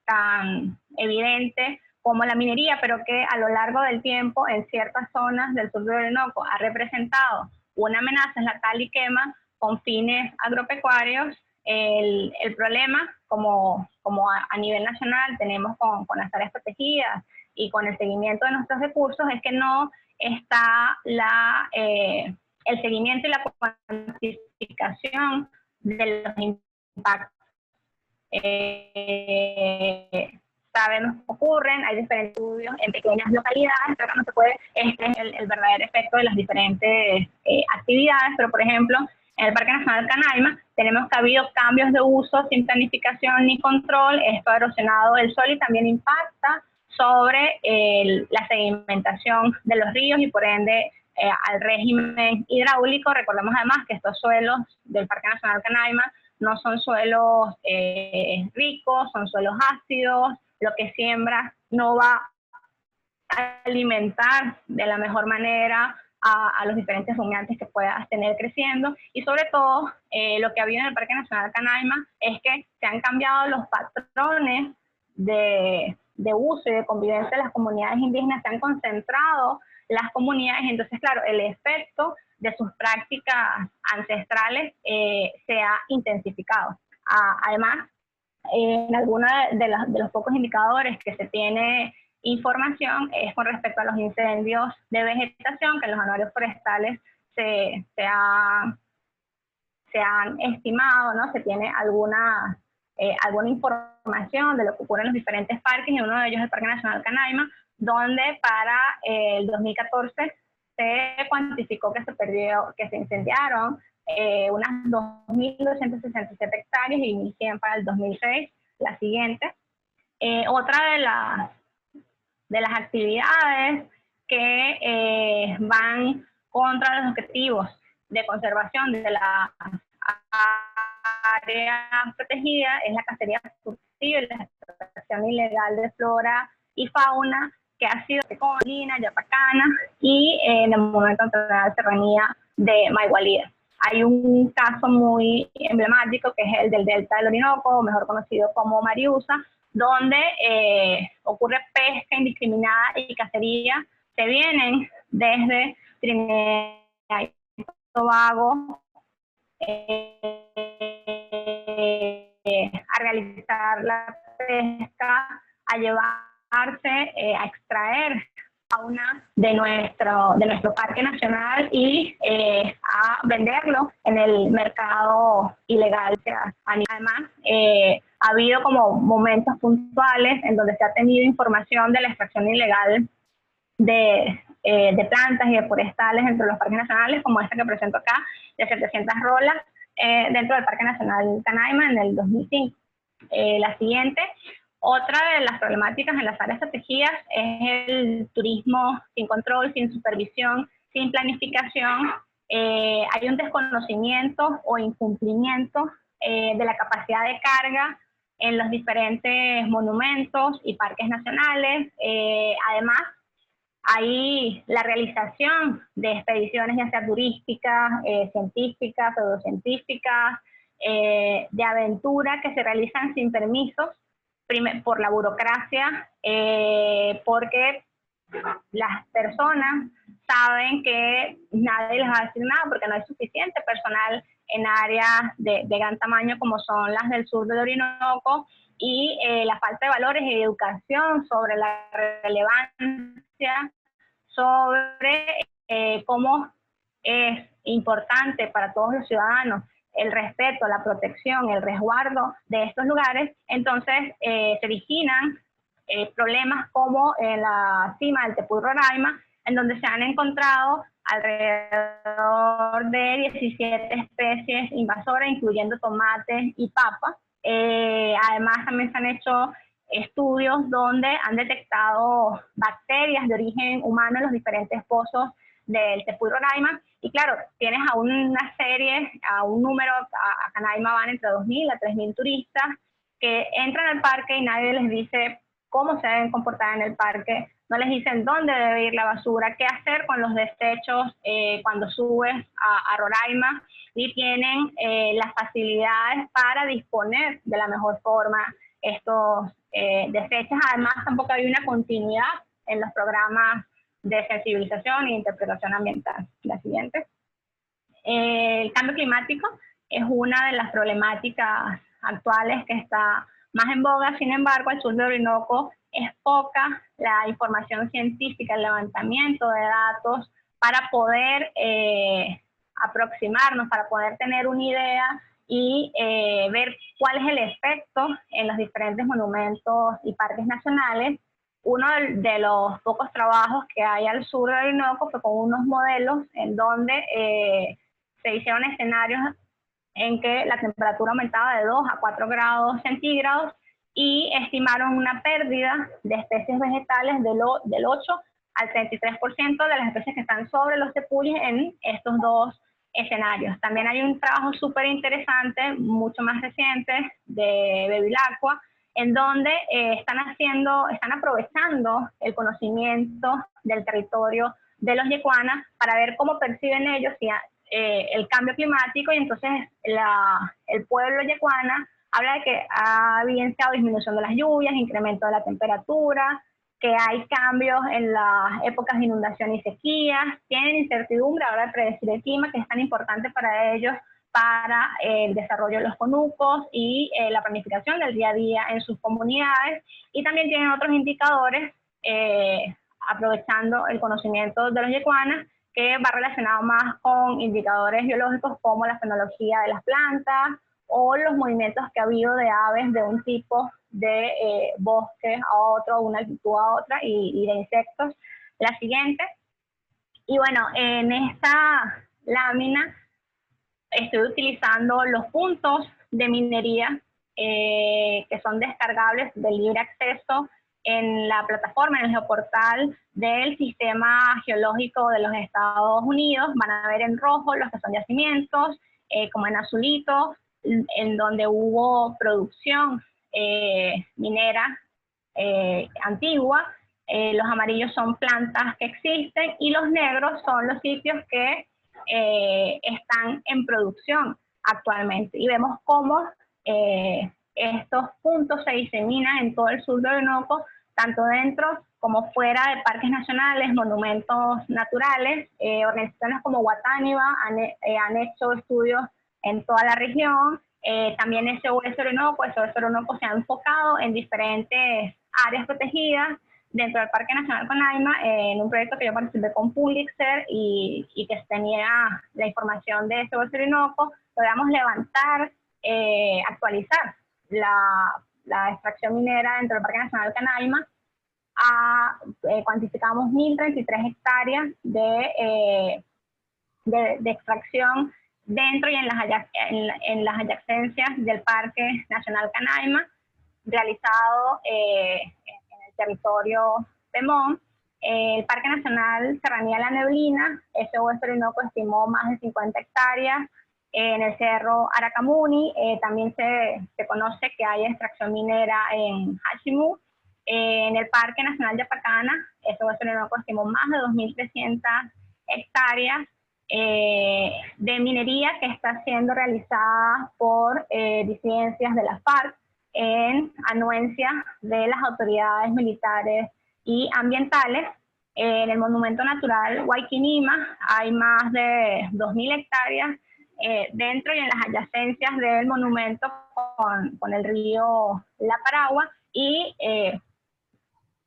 tan evidente como la minería, pero que a lo largo del tiempo en ciertas zonas del sur del Orinoco ha representado una amenaza, es la tal y quema con fines agropecuarios. El problema, como a nivel nacional tenemos con las áreas protegidas y con el seguimiento de nuestros recursos, es que no está el seguimiento y la cuantificación de los impactos. Sabemos que ocurren, hay diferentes estudios en pequeñas localidades, pero no se puede el verdadero efecto de las diferentes actividades. Pero, por ejemplo, en el Parque Nacional Canaima tenemos que ha habido cambios de uso sin planificación ni control. Esto ha erosionado el suelo y también impacta sobre la sedimentación de los ríos y por ende al régimen hidráulico. Recordemos además que estos suelos del Parque Nacional Canaima no son suelos ricos, son suelos ácidos. Lo que siembra no va a alimentar de la mejor manera a los diferentes rumiantes que puedas tener creciendo. Y sobre todo, lo que ha habido en el Parque Nacional Canaima es que se han cambiado los patrones de uso y de convivencia de las comunidades indígenas, se han concentrado las comunidades, entonces claro, el efecto de sus prácticas ancestrales se ha intensificado. Además, en algunos de los pocos indicadores que se tiene información es con respecto a los incendios de vegetación, que en los anuarios forestales se han estimado, ¿no? Se tiene alguna información de lo que ocurre en los diferentes parques, y uno de ellos es el Parque Nacional Canaima, donde para el 2014 se cuantificó que se incendiaron unas 2.267 hectáreas y 1.100 para el 2006, la siguiente. Otra de las actividades que van contra los objetivos de conservación de la área protegida es la cacería furtiva y la extracción ilegal de flora y fauna, que ha sido con Lina, Yapacana y en el momento de la serranía de Maigualía. Hay un caso muy emblemático que es el del Delta del Orinoco, mejor conocido como Mariusa, donde ocurre pesca indiscriminada y cacería. Se vienen desde Trinidad y Tobago a realizar la pesca, a llevarse, a extraer fauna de nuestro parque nacional y a venderlo en el mercado ilegal. Además, ha habido como momentos puntuales en donde se ha tenido información de la extracción ilegal de plantas y de forestales dentro de los parques nacionales, como esta que presento acá, de 700 rolas dentro del Parque Nacional Canaima en el 2005. La siguiente, otra de las problemáticas en las áreas protegidas es el turismo sin control, sin supervisión, sin planificación. Hay un desconocimiento o incumplimiento de la capacidad de carga en los diferentes monumentos y parques nacionales. Además, hay la realización de expediciones, ya sea turísticas, científicas, pseudocientíficas, de aventura, que se realizan sin permisos, por la burocracia, porque las personas saben que nadie les va a decir nada porque no hay suficiente personal en áreas de gran tamaño como son las del sur del Orinoco, y la falta de valores y educación sobre la relevancia, sobre cómo es importante para todos los ciudadanos el respeto, la protección, el resguardo de estos lugares. Entonces se originan problemas como en la cima del Tepuy Roraima, en donde se han encontrado alrededor de 17 especies invasoras, incluyendo tomates y papas. Además, también se han hecho estudios donde han detectado bacterias de origen humano en los diferentes pozos del Tepuy Roraima. Y claro, tienes a una serie, a un número, a Canaima van entre 2.000 a 3.000 turistas que entran al parque y nadie les dice cómo se deben comportar en el parque, no les dicen dónde debe ir la basura, qué hacer con los desechos cuando subes a Roraima, y tienen las facilidades para disponer de la mejor forma estos desechos. Además, tampoco hay una continuidad en los programas de sensibilización e interpretación ambiental. La siguiente. El cambio climático es una de las problemáticas actuales que está más en boga. Sin embargo, al sur de Orinoco es poca la información científica, el levantamiento de datos para poder aproximarnos, para poder tener una idea y ver cuál es el efecto en los diferentes monumentos y parques nacionales. Uno de los pocos trabajos que hay al sur de Orinoco fue con unos modelos en donde se hicieron escenarios en que la temperatura aumentaba de 2 a 4 grados centígrados y estimaron una pérdida de especies vegetales del 8 al 33% de las especies que están sobre los tepuyes en estos dos escenarios. También hay un trabajo súper interesante, mucho más reciente, de Bevilacqua, en donde están aprovechando el conocimiento del territorio de los yecuanas para ver cómo perciben ellos el cambio climático, y entonces el pueblo yecuana habla de que ha evidenciado disminución de las lluvias, incremento de la temperatura, que hay cambios en las épocas de inundación y sequías, tienen incertidumbre ahora de predecir el clima, que es tan importante para ellos, para el desarrollo de los conucos y la planificación del día a día en sus comunidades, y también tienen otros indicadores, aprovechando el conocimiento de los yecuanas, que va relacionado más con indicadores biológicos como la fenología de las plantas o los movimientos que ha habido de aves de un tipo de bosque a otro, una altitud a otra, y de insectos. La siguiente. Y bueno, en esta lámina estoy utilizando los puntos de minería que son descargables de libre acceso en la plataforma, en el geoportal del Sistema Geológico de los Estados Unidos. Van a ver en rojo los que son yacimientos, como en azulito, en donde hubo producción minera antigua, Los amarillos son plantas que existen y los negros son los sitios que están en producción actualmente. Y vemos cómo estos puntos se diseminan en todo el sur de Orinoco, tanto dentro como fuera de parques nacionales, monumentos naturales. Organizaciones como Guatániva han hecho estudios en toda la región. También SOS Orinoco se ha enfocado en diferentes áreas protegidas dentro del Parque Nacional Canaima, en un proyecto que yo participé con Pulitzer y que tenía la información de SOS Orinoco. Logramos levantar, actualizar la extracción minera dentro del Parque Nacional Canaima. Cuantificamos 1.033 hectáreas de extracción dentro y en las adyacencias del Parque Nacional Canaima, realizado en el territorio Pemón. El Parque Nacional Serranía de la Neblina, SOS Orinoco estimó más de 50 hectáreas. En el Cerro Aracamuni también se conoce que hay extracción minera en Hachimú. En el Parque Nacional de Apacana, SOS Orinoco estimó más de 2.300 hectáreas de minería que está siendo realizada por disidencias de la FARC en anuencia de las autoridades militares y ambientales. En el Monumento Natural Huayquinima hay más de 2.000 hectáreas dentro y en las adyacencias del monumento con el río La Paragua, y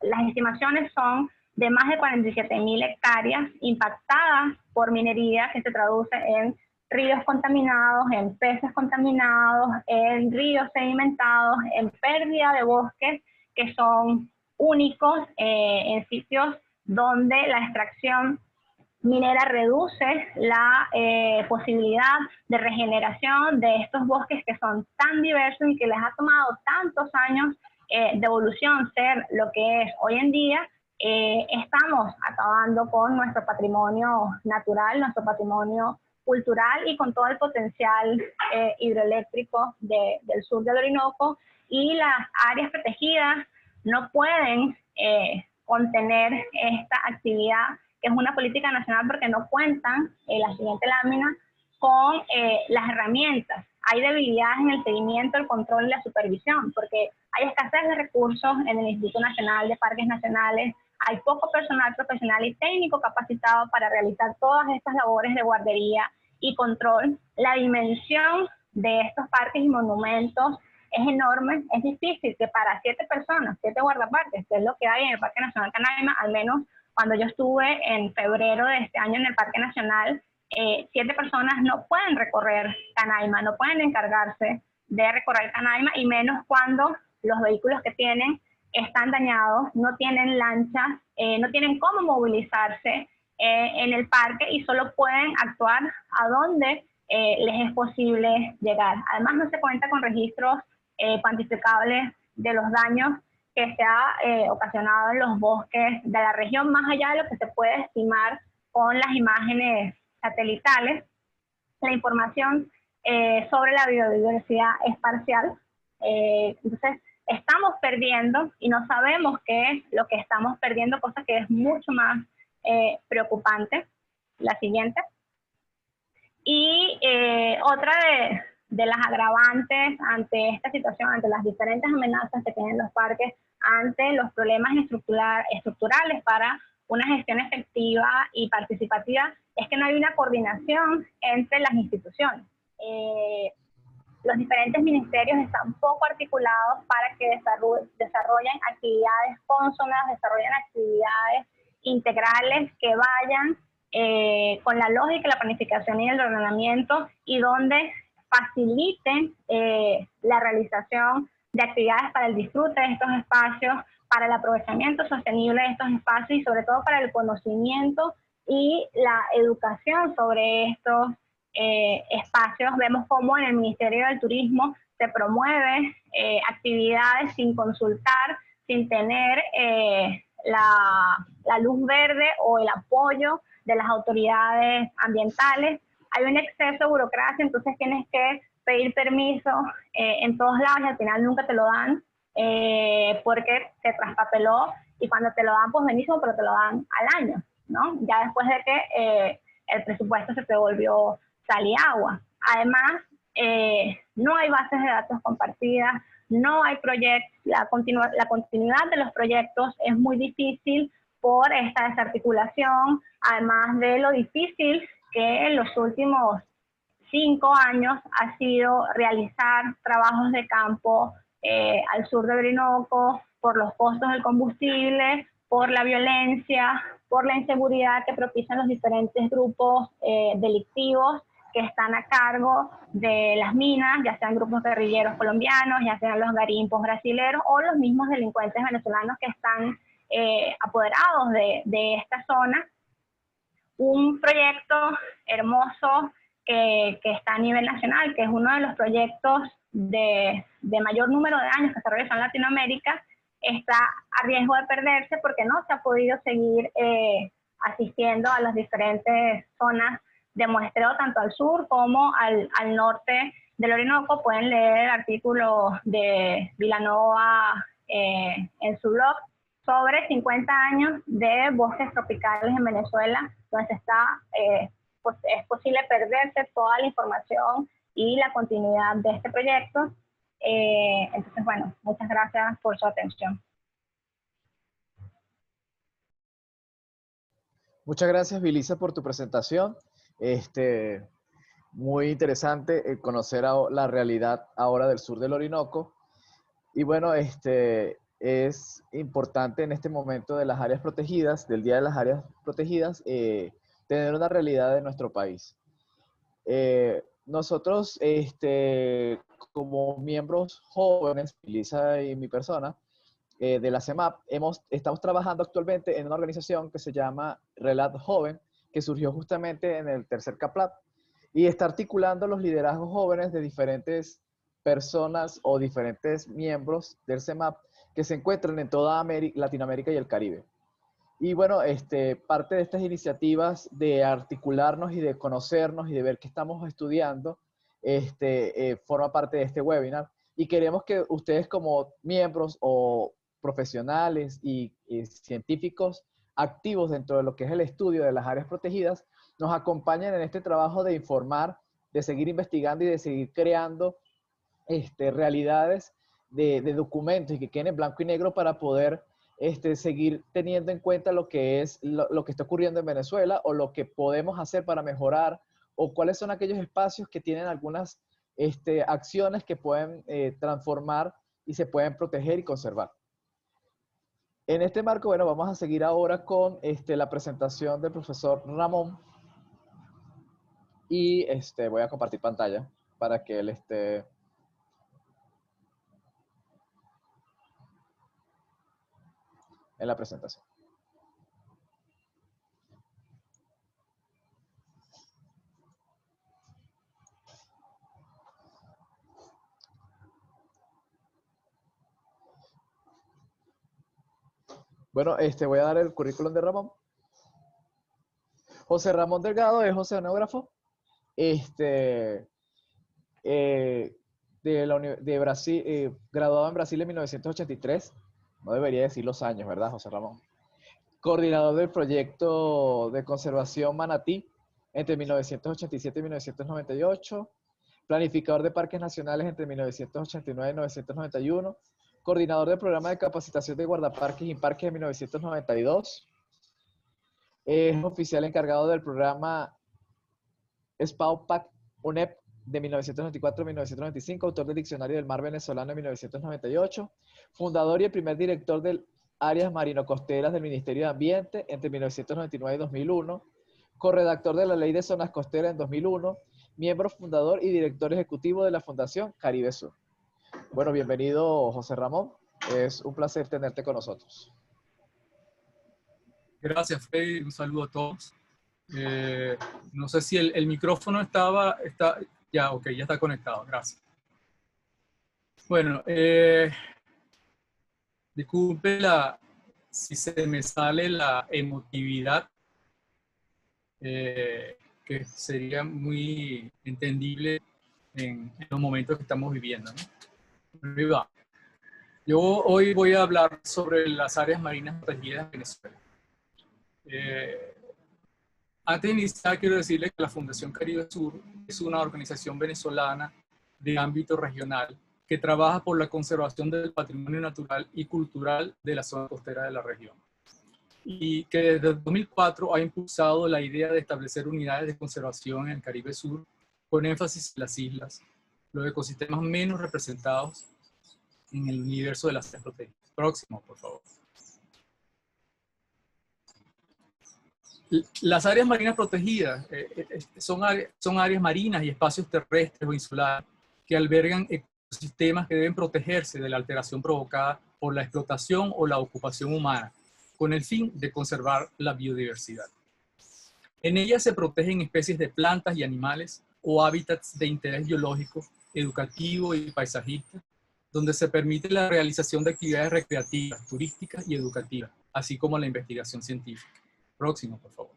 las estimaciones son de más de 47.000 hectáreas impactadas por minería, que se traduce en ríos contaminados, en peces contaminados, en ríos sedimentados, en pérdida de bosques que son únicos en sitios donde la extracción minera reduce la posibilidad de regeneración de estos bosques que son tan diversos y que les ha tomado tantos años de evolución ser lo que es hoy en día. Estamos acabando con nuestro patrimonio natural, nuestro patrimonio cultural y con todo el potencial hidroeléctrico del sur del Orinoco, y las áreas protegidas no pueden contener esta actividad, que es una política nacional, porque no cuentan, la siguiente lámina, con las herramientas. Hay debilidades en el seguimiento, el control y la supervisión, porque hay escasez de recursos en el Instituto Nacional de Parques Nacionales, hay poco personal profesional y técnico capacitado para realizar todas estas labores de guardería y control. La dimensión de estos parques y monumentos es enorme. Es difícil que para 7 personas, 7 guardaparques, que es lo que hay en el Parque Nacional Canaima, al menos cuando yo estuve en febrero de este año en el Parque Nacional, 7 personas no pueden recorrer Canaima, no pueden encargarse de recorrer Canaima, y menos cuando los vehículos que tienen están dañados, no tienen lanchas, no tienen cómo movilizarse en el parque, y solo pueden actuar a donde les es posible llegar. Además, no se cuenta con registros cuantificables de los daños que se ha ocasionado en los bosques de la región, más allá de lo que se puede estimar con las imágenes satelitales. La información sobre la biodiversidad es parcial. Entonces, estamos perdiendo y no sabemos qué es lo que estamos perdiendo, cosa que es mucho más preocupante. La siguiente. Y otra de las agravantes ante esta situación, ante las diferentes amenazas que tienen los parques, ante los problemas estructurales para una gestión efectiva y participativa, es que no hay una coordinación entre las instituciones. Los diferentes ministerios están poco articulados para que desarrollen actividades cónsonas, desarrollen actividades integrales que vayan con la lógica, la planificación y el ordenamiento, y donde faciliten la realización de actividades para el disfrute de estos espacios, para el aprovechamiento sostenible de estos espacios, y sobre todo para el conocimiento y la educación sobre estos espacios. Vemos cómo en el Ministerio del Turismo se promueve actividades sin consultar, sin tener la luz verde o el apoyo de las autoridades ambientales. Hay un exceso de burocracia, entonces tienes que pedir permiso en todos lados y al final nunca te lo dan porque se traspapeló y cuando te lo dan, pues buenísimo, pero te lo dan al año, ¿no? Ya después de que el presupuesto se te volvió sal y agua. Además, no hay bases de datos compartidas, no hay proyectos, la continuidad de los proyectos es muy difícil por esta desarticulación, además de lo difícil que en los últimos 5 años ha sido realizar trabajos de campo al sur de Orinoco por los costos del combustible, por la violencia, por la inseguridad que propician los diferentes grupos delictivos que están a cargo de las minas, ya sean grupos guerrilleros colombianos, ya sean los garimpos brasileros o los mismos delincuentes venezolanos que están apoderados de esta zona. Un proyecto hermoso que está a nivel nacional, que es uno de los proyectos de mayor número de años que se realizan en Latinoamérica, está a riesgo de perderse porque no se ha podido seguir asistiendo a las diferentes zonas de muestreo, tanto al sur como al norte del Orinoco. Pueden leer el artículo de Vilanova en su blog sobre 50 años de bosques tropicales en Venezuela, donde es posible perderse toda la información y la continuidad de este proyecto. Entonces, bueno, muchas gracias por su atención. Muchas gracias, Vilisa, por tu presentación. Muy interesante conocer la realidad ahora del sur del Orinoco. Y bueno, es importante en este momento de las áreas protegidas, del Día de las Áreas Protegidas, tener una realidad de nuestro país. Nosotros, como miembros jóvenes, Vilisa y mi persona, de la CEMAP, estamos trabajando actualmente en una organización que se llama Relat Joven, que surgió justamente en el tercer CAPLAT, y está articulando los liderazgos jóvenes de diferentes personas o diferentes miembros del CEMAP que se encuentran en toda Latinoamérica y el Caribe. Y bueno, parte de estas iniciativas de articularnos y de conocernos y de ver qué estamos estudiando, forma parte de este webinar. Y queremos que ustedes como miembros o profesionales y científicos activos dentro de lo que es el estudio de las áreas protegidas, nos acompañen en este trabajo de informar, de seguir investigando y de seguir creando realidades de documentos y que queden en blanco y negro para poder seguir teniendo en cuenta lo que es lo que está ocurriendo en Venezuela o lo que podemos hacer para mejorar o cuáles son aquellos espacios que tienen algunas acciones que pueden transformar y se pueden proteger y conservar. En este marco, bueno, vamos a seguir ahora con la presentación del profesor Ramón y voy a compartir pantalla para que él esté... en la presentación. Bueno, voy a dar el currículum de Ramón. José Ramón Delgado es oceanógrafo de Brasil, graduado en Brasil en 1983. No debería decir los años, ¿verdad, José Ramón? Coordinador del proyecto de conservación Manatí entre 1987 y 1998. Planificador de parques nacionales entre 1989 y 1991. Coordinador del programa de capacitación de guardaparques y parques en 1992. Es oficial encargado del programa SPAUPAC UNEP de 1994 a 1995, autor del Diccionario del Mar Venezolano en 1998, fundador y el primer director del áreas marino-costeras del Ministerio de Ambiente entre 1999 y 2001, corredactor de la Ley de Zonas Costeras en 2001, miembro fundador y director ejecutivo de la Fundación Caribe Sur. Bueno, bienvenido, José Ramón. Es un placer tenerte con nosotros. Gracias, Freddy. Un saludo a todos. No sé si el micrófono está ya, ok, ya está conectado. Gracias. Bueno, disculpe si se me sale la emotividad, que sería muy entendible en los momentos que estamos viviendo, ¿no? Arriba. Yo hoy voy a hablar sobre las áreas marinas protegidas en Venezuela. Antes de iniciar, quiero decirles que la Fundación Caribe Sur es una organización venezolana de ámbito regional que trabaja por la conservación del patrimonio natural y cultural de la zona costera de la región. Y que desde el 2004 ha impulsado la idea de establecer unidades de conservación en el Caribe Sur con énfasis en las islas, los ecosistemas menos representados en el universo de las áreas protegidas. Próximo, por favor. Las áreas marinas protegidas son áreas marinas y espacios terrestres o insulares que albergan ecosistemas que deben protegerse de la alteración provocada por la explotación o la ocupación humana, con el fin de conservar la biodiversidad. En ellas se protegen especies de plantas y animales o hábitats de interés biológico, educativo y paisajista, donde se permite la realización de actividades recreativas, turísticas y educativas, así como la investigación científica. Próximo, por favor.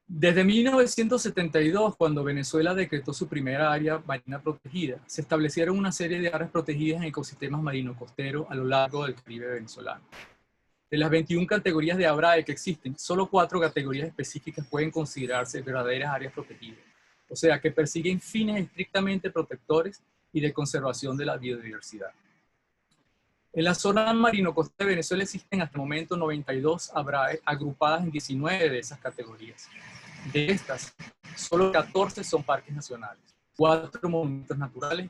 Desde 1972, cuando Venezuela decretó su primera área marina protegida, se establecieron una serie de áreas protegidas en ecosistemas marino-costeros a lo largo del Caribe venezolano. De las 21 categorías de ABRAE que existen, solo 4 categorías específicas pueden considerarse verdaderas áreas protegidas, o sea, que persiguen fines estrictamente protectores y de conservación de la biodiversidad. En la zona marino-costera de Venezuela existen hasta el momento 92 ABRAE agrupadas en 19 de esas categorías. De estas, solo 14 son parques nacionales, 4 monumentos naturales,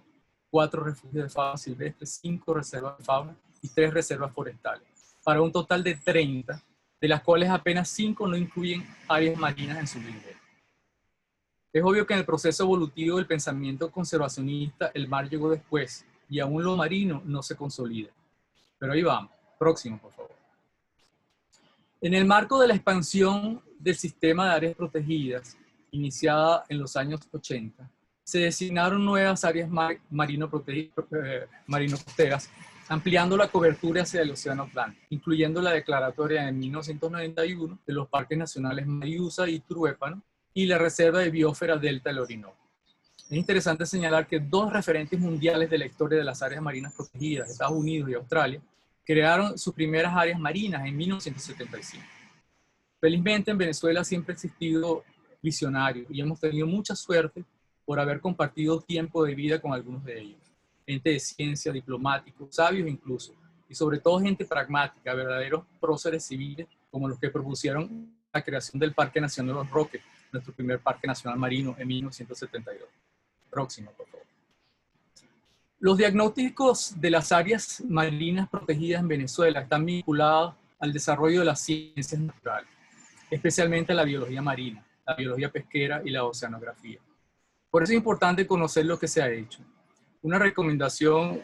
4 refugios de fauna silvestre, 5 reservas de fauna y 3 reservas forestales, para un total de 30, de las cuales apenas 5 no incluyen áreas marinas en su nivel. Es obvio que en el proceso evolutivo del pensamiento conservacionista el mar llegó después y aún lo marino no se consolida. Pero ahí vamos. Próximo, por favor. En el marco de la expansión del sistema de áreas protegidas, iniciada en los años 80, se designaron nuevas áreas marino-costeras, ampliando la cobertura hacia el Océano Atlántico, incluyendo la declaratoria en 1991 de los parques nacionales Mariusa y Turuépano y la Reserva de Biosfera Delta del Orinoco. Es interesante señalar que 2 referentes mundiales de la historia de las áreas marinas protegidas, Estados Unidos y Australia, crearon sus primeras áreas marinas en 1975. Felizmente en Venezuela siempre ha existido visionarios y hemos tenido mucha suerte por haber compartido tiempo de vida con algunos de ellos. Gente de ciencia, diplomáticos, sabios incluso, y sobre todo gente pragmática, verdaderos próceres civiles como los que propusieron la creación del Parque Nacional Los Roques, nuestro primer parque nacional marino en 1972. Próximo, por favor. Los diagnósticos de las áreas marinas protegidas en Venezuela están vinculados al desarrollo de las ciencias naturales, especialmente la biología marina, la biología pesquera y la oceanografía. Por eso es importante conocer lo que se ha hecho. Una recomendación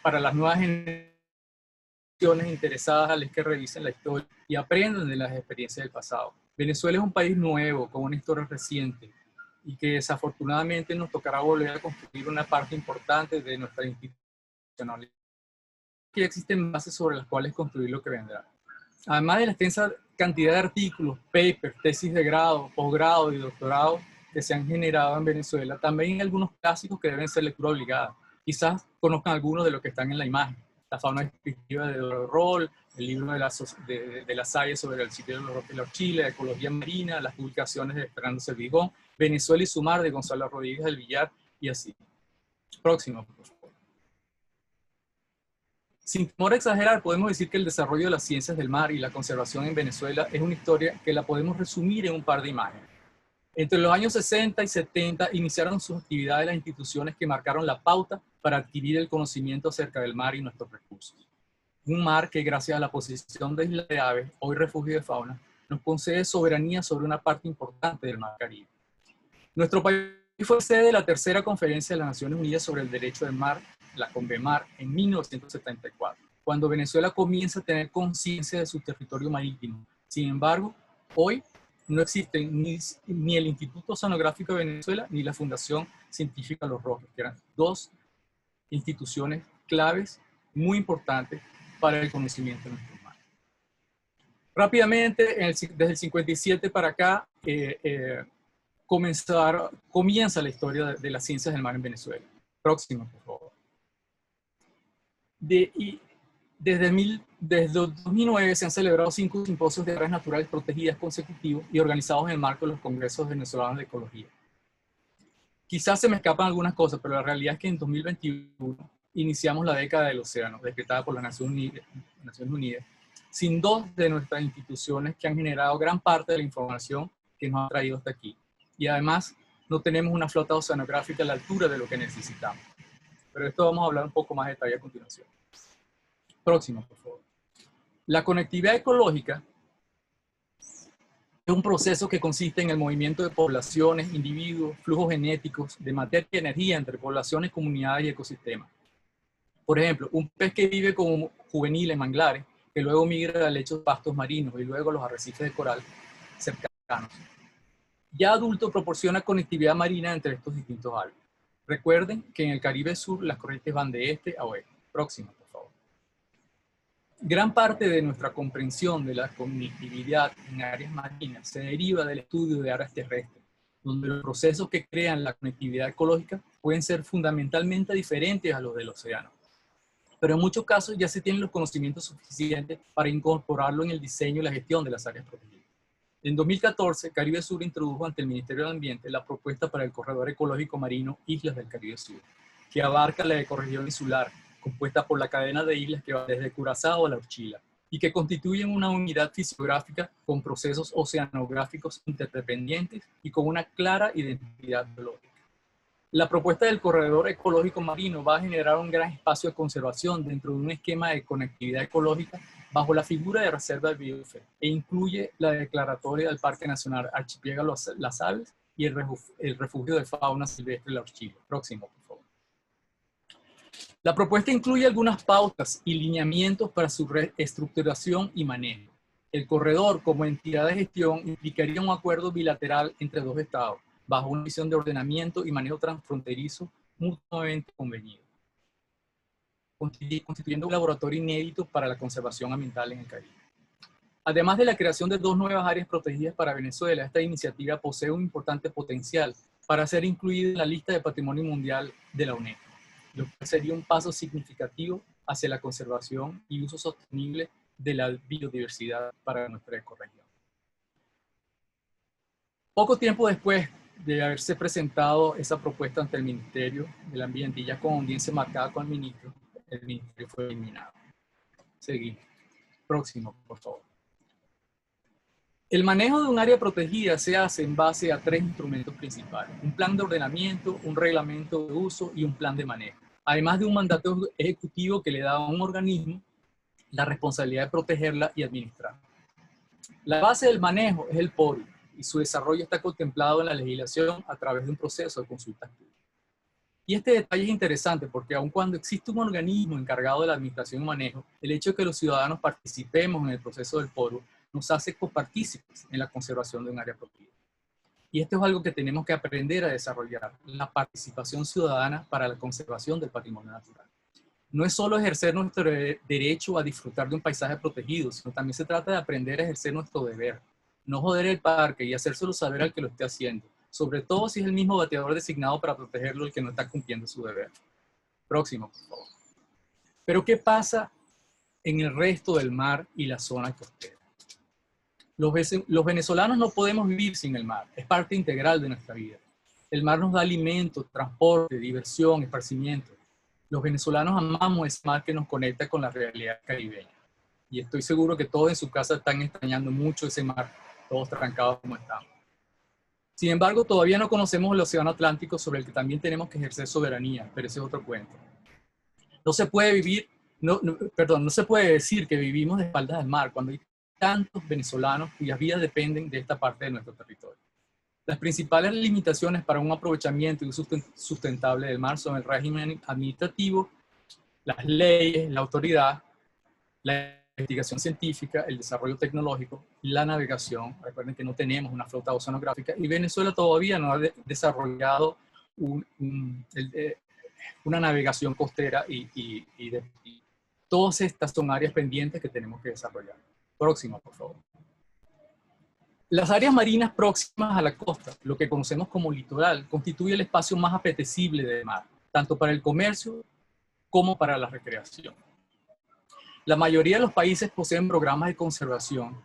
para las nuevas generaciones interesadas es que revisen la historia y aprendan de las experiencias del pasado. Venezuela es un país nuevo, con una historia reciente, y que desafortunadamente nos tocará volver a construir una parte importante de nuestra institucionalidad. Que ya existen bases sobre las cuales construir lo que vendrá. Además de la extensa cantidad de artículos, papers, tesis de grado, posgrado y doctorado que se han generado en Venezuela, también hay algunos clásicos que deben ser lectura obligada. Quizás conozcan algunos de los que están en la imagen. La fauna descriptiva de Doro Roll, el libro de la Salle sobre el sitio de los Roques de los Chile, Ecología Marina, las publicaciones de Fernando Servigón, Venezuela y su mar de Gonzalo Rodríguez del Villar, y así. Próximo, por favor. Sin temor a exagerar, podemos decir que el desarrollo de las ciencias del mar y la conservación en Venezuela es una historia que la podemos resumir en un par de imágenes. Entre los años 60 y 70 iniciaron sus actividades las instituciones que marcaron la pauta para adquirir el conocimiento acerca del mar y nuestros recursos. Un mar que, gracias a la posición de Isla de Aves, hoy refugio de fauna, nos concede soberanía sobre una parte importante del mar Caribe. Nuestro país fue sede de la tercera conferencia de las Naciones Unidas sobre el Derecho del Mar, la CONVEMAR, en 1974, cuando Venezuela comienza a tener conciencia de su territorio marítimo. Sin embargo, hoy no existen ni el Instituto Oceanográfico de Venezuela ni la Fundación Científica Los Roques, que eran 2 instituciones claves muy importantes para el conocimiento de nuestro mar. Rápidamente, desde el 57 para acá, comienza la historia de las ciencias del mar en Venezuela. Próximo, por favor. Desde 2009 se han celebrado 5 simposios de áreas naturales protegidas consecutivos y organizados en el marco de los congresos venezolanos de ecología. Quizás se me escapan algunas cosas, pero la realidad es que en 2021 iniciamos la década del océano, decretada por las Naciones Unidas, sin 2 de nuestras instituciones que han generado gran parte de la información que nos ha traído hasta aquí. Y además, no tenemos una flota oceanográfica a la altura de lo que necesitamos. Pero esto vamos a hablar un poco más de detalle a continuación. Próximo, por favor. La conectividad ecológica es un proceso que consiste en el movimiento de poblaciones, individuos, flujos genéticos, de materia y energía entre poblaciones, comunidades y ecosistemas. Por ejemplo, un pez que vive como juvenil en manglares, que luego migra a lechos de pastos marinos y luego a los arrecifes de coral cercanos. Ya adulto proporciona conectividad marina entre estos distintos algas. Recuerden que en el Caribe Sur las corrientes van de este a oeste. Próximo, por favor. Gran parte de nuestra comprensión de la conectividad en áreas marinas se deriva del estudio de áreas terrestres, donde los procesos que crean la conectividad ecológica pueden ser fundamentalmente diferentes a los del océano. Pero en muchos casos ya se tienen los conocimientos suficientes para incorporarlo en el diseño y la gestión de las áreas protegidas. En 2014, Caribe Sur introdujo ante el Ministerio del Ambiente la propuesta para el Corredor Ecológico Marino Islas del Caribe Sur, que abarca la ecorregión insular, compuesta por la cadena de islas que va desde Curazao a La Orchila, y que constituyen una unidad fisiográfica con procesos oceanográficos interdependientes y con una clara identidad biológica. La propuesta del Corredor Ecológico Marino va a generar un gran espacio de conservación dentro de un esquema de conectividad ecológica bajo la figura de reserva de biosfera e incluye la declaratoria del Parque Nacional Archipiélago Las Aves y el refugio de fauna silvestre La Orchila. Próximo, por favor. La propuesta incluye algunas pautas y lineamientos para su reestructuración y manejo. El corredor, como entidad de gestión, implicaría un acuerdo bilateral entre 2 estados, bajo una visión de ordenamiento y manejo transfronterizo mutuamente convenido, constituyendo un laboratorio inédito para la conservación ambiental en el Caribe. Además de la creación de 2 nuevas áreas protegidas para Venezuela, esta iniciativa posee un importante potencial para ser incluida en la lista de Patrimonio Mundial de la UNESCO, lo que sería un paso significativo hacia la conservación y uso sostenible de la biodiversidad para nuestra ecorregión. Poco tiempo después de haberse presentado esa propuesta ante el Ministerio del Ambiente y ya con audiencia marcada con el ministerio fue eliminado. Seguimos. Próximo, por favor. El manejo de un área protegida se hace en base a 3 instrumentos principales: un plan de ordenamiento, un reglamento de uso y un plan de manejo, además de un mandato ejecutivo que le da a un organismo la responsabilidad de protegerla y administrarla. La base del manejo es el PORI, y su desarrollo está contemplado en la legislación a través de un proceso de consultas públicas. Y este detalle es interesante porque aun cuando existe un organismo encargado de la administración y manejo, el hecho de que los ciudadanos participemos en el proceso del PORI nos hace copartícipes en la conservación de un área protegida. Y esto es algo que tenemos que aprender a desarrollar, la participación ciudadana para la conservación del patrimonio natural. No es solo ejercer nuestro derecho a disfrutar de un paisaje protegido, sino también se trata de aprender a ejercer nuestro deber. No joder el parque y hacérselo saber al que lo esté haciendo, sobre todo si es el mismo bateador designado para protegerlo el que no está cumpliendo su deber. Próximo, por favor. Pero ¿qué pasa en el resto del mar y la zona costera? Los venezolanos no podemos vivir sin el mar, es parte integral de nuestra vida. El mar nos da alimento, transporte, diversión, esparcimiento. Los venezolanos amamos ese mar que nos conecta con la realidad caribeña. Y estoy seguro que todos en su casa están extrañando mucho ese mar, todos trancados como estamos. Sin embargo, todavía no conocemos el océano Atlántico, sobre el que también tenemos que ejercer soberanía, pero ese es otro cuento. No se puede decir que vivimos de espaldas al mar cuando hay tantos venezolanos cuyas vidas dependen de esta parte de nuestro territorio. Las principales limitaciones para un aprovechamiento y uso sustentable del mar son el régimen administrativo, las leyes, la autoridad, la investigación científica, el desarrollo tecnológico, la navegación. Recuerden que no tenemos una flota oceanográfica y Venezuela todavía no ha desarrollado una navegación costera y todas estas son áreas pendientes que tenemos que desarrollar. Próximo, por favor. Las áreas marinas próximas a la costa, lo que conocemos como litoral, constituye el espacio más apetecible del mar, tanto para el comercio como para la recreación. La mayoría de los países poseen programas de conservación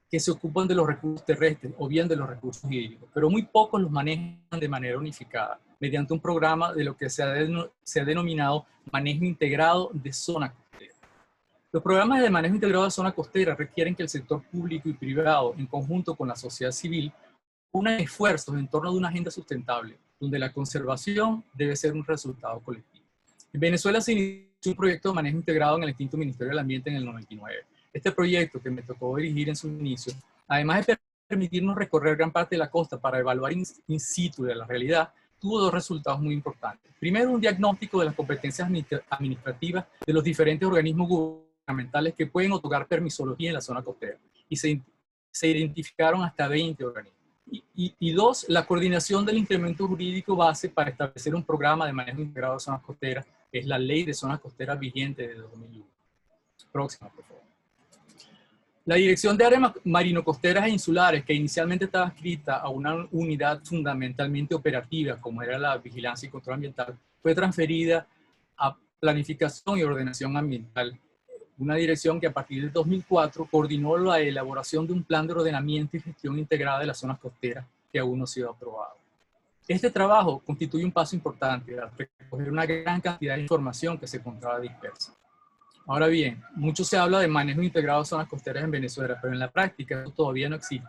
que se ocupan de los recursos terrestres o bien de los recursos hídricos, pero muy pocos los manejan de manera unificada, mediante un programa de lo que se ha denominado manejo integrado de zona costera. Los programas de manejo integrado de zona costera requieren que el sector público y privado, en conjunto con la sociedad civil, unan esfuerzos en torno de una agenda sustentable, donde la conservación debe ser un resultado colectivo. En Venezuela se inició un proyecto de manejo integrado en el extinto Ministerio del Ambiente en el 99. Este proyecto, que me tocó dirigir en su inicio, además de permitirnos recorrer gran parte de la costa para evaluar in situ de la realidad, tuvo dos resultados muy importantes. Primero, un diagnóstico de las competencias administrativas de los diferentes organismos gubernamentales que pueden otorgar permisología en la zona costera, y se identificaron hasta 20 organismos. Y dos, la coordinación del incremento jurídico base para establecer un programa de manejo integrado de zonas costeras, que es la Ley de Zonas Costeras vigente de 2001. Próxima, por favor. La Dirección de Áreas Marino-Costeras e Insulares, que inicialmente estaba adscrita a una unidad fundamentalmente operativa, como era la Vigilancia y Control Ambiental, fue transferida a Planificación y Ordenación Ambiental, una dirección que a partir de 2004 coordinó la elaboración de un plan de ordenamiento y gestión integrada de las zonas costeras que aún no ha sido aprobado. Este trabajo constituye un paso importante al recoger una gran cantidad de información que se encontraba dispersa. Ahora bien, mucho se habla de manejo integrado de zonas costeras en Venezuela, pero en la práctica eso todavía no existe,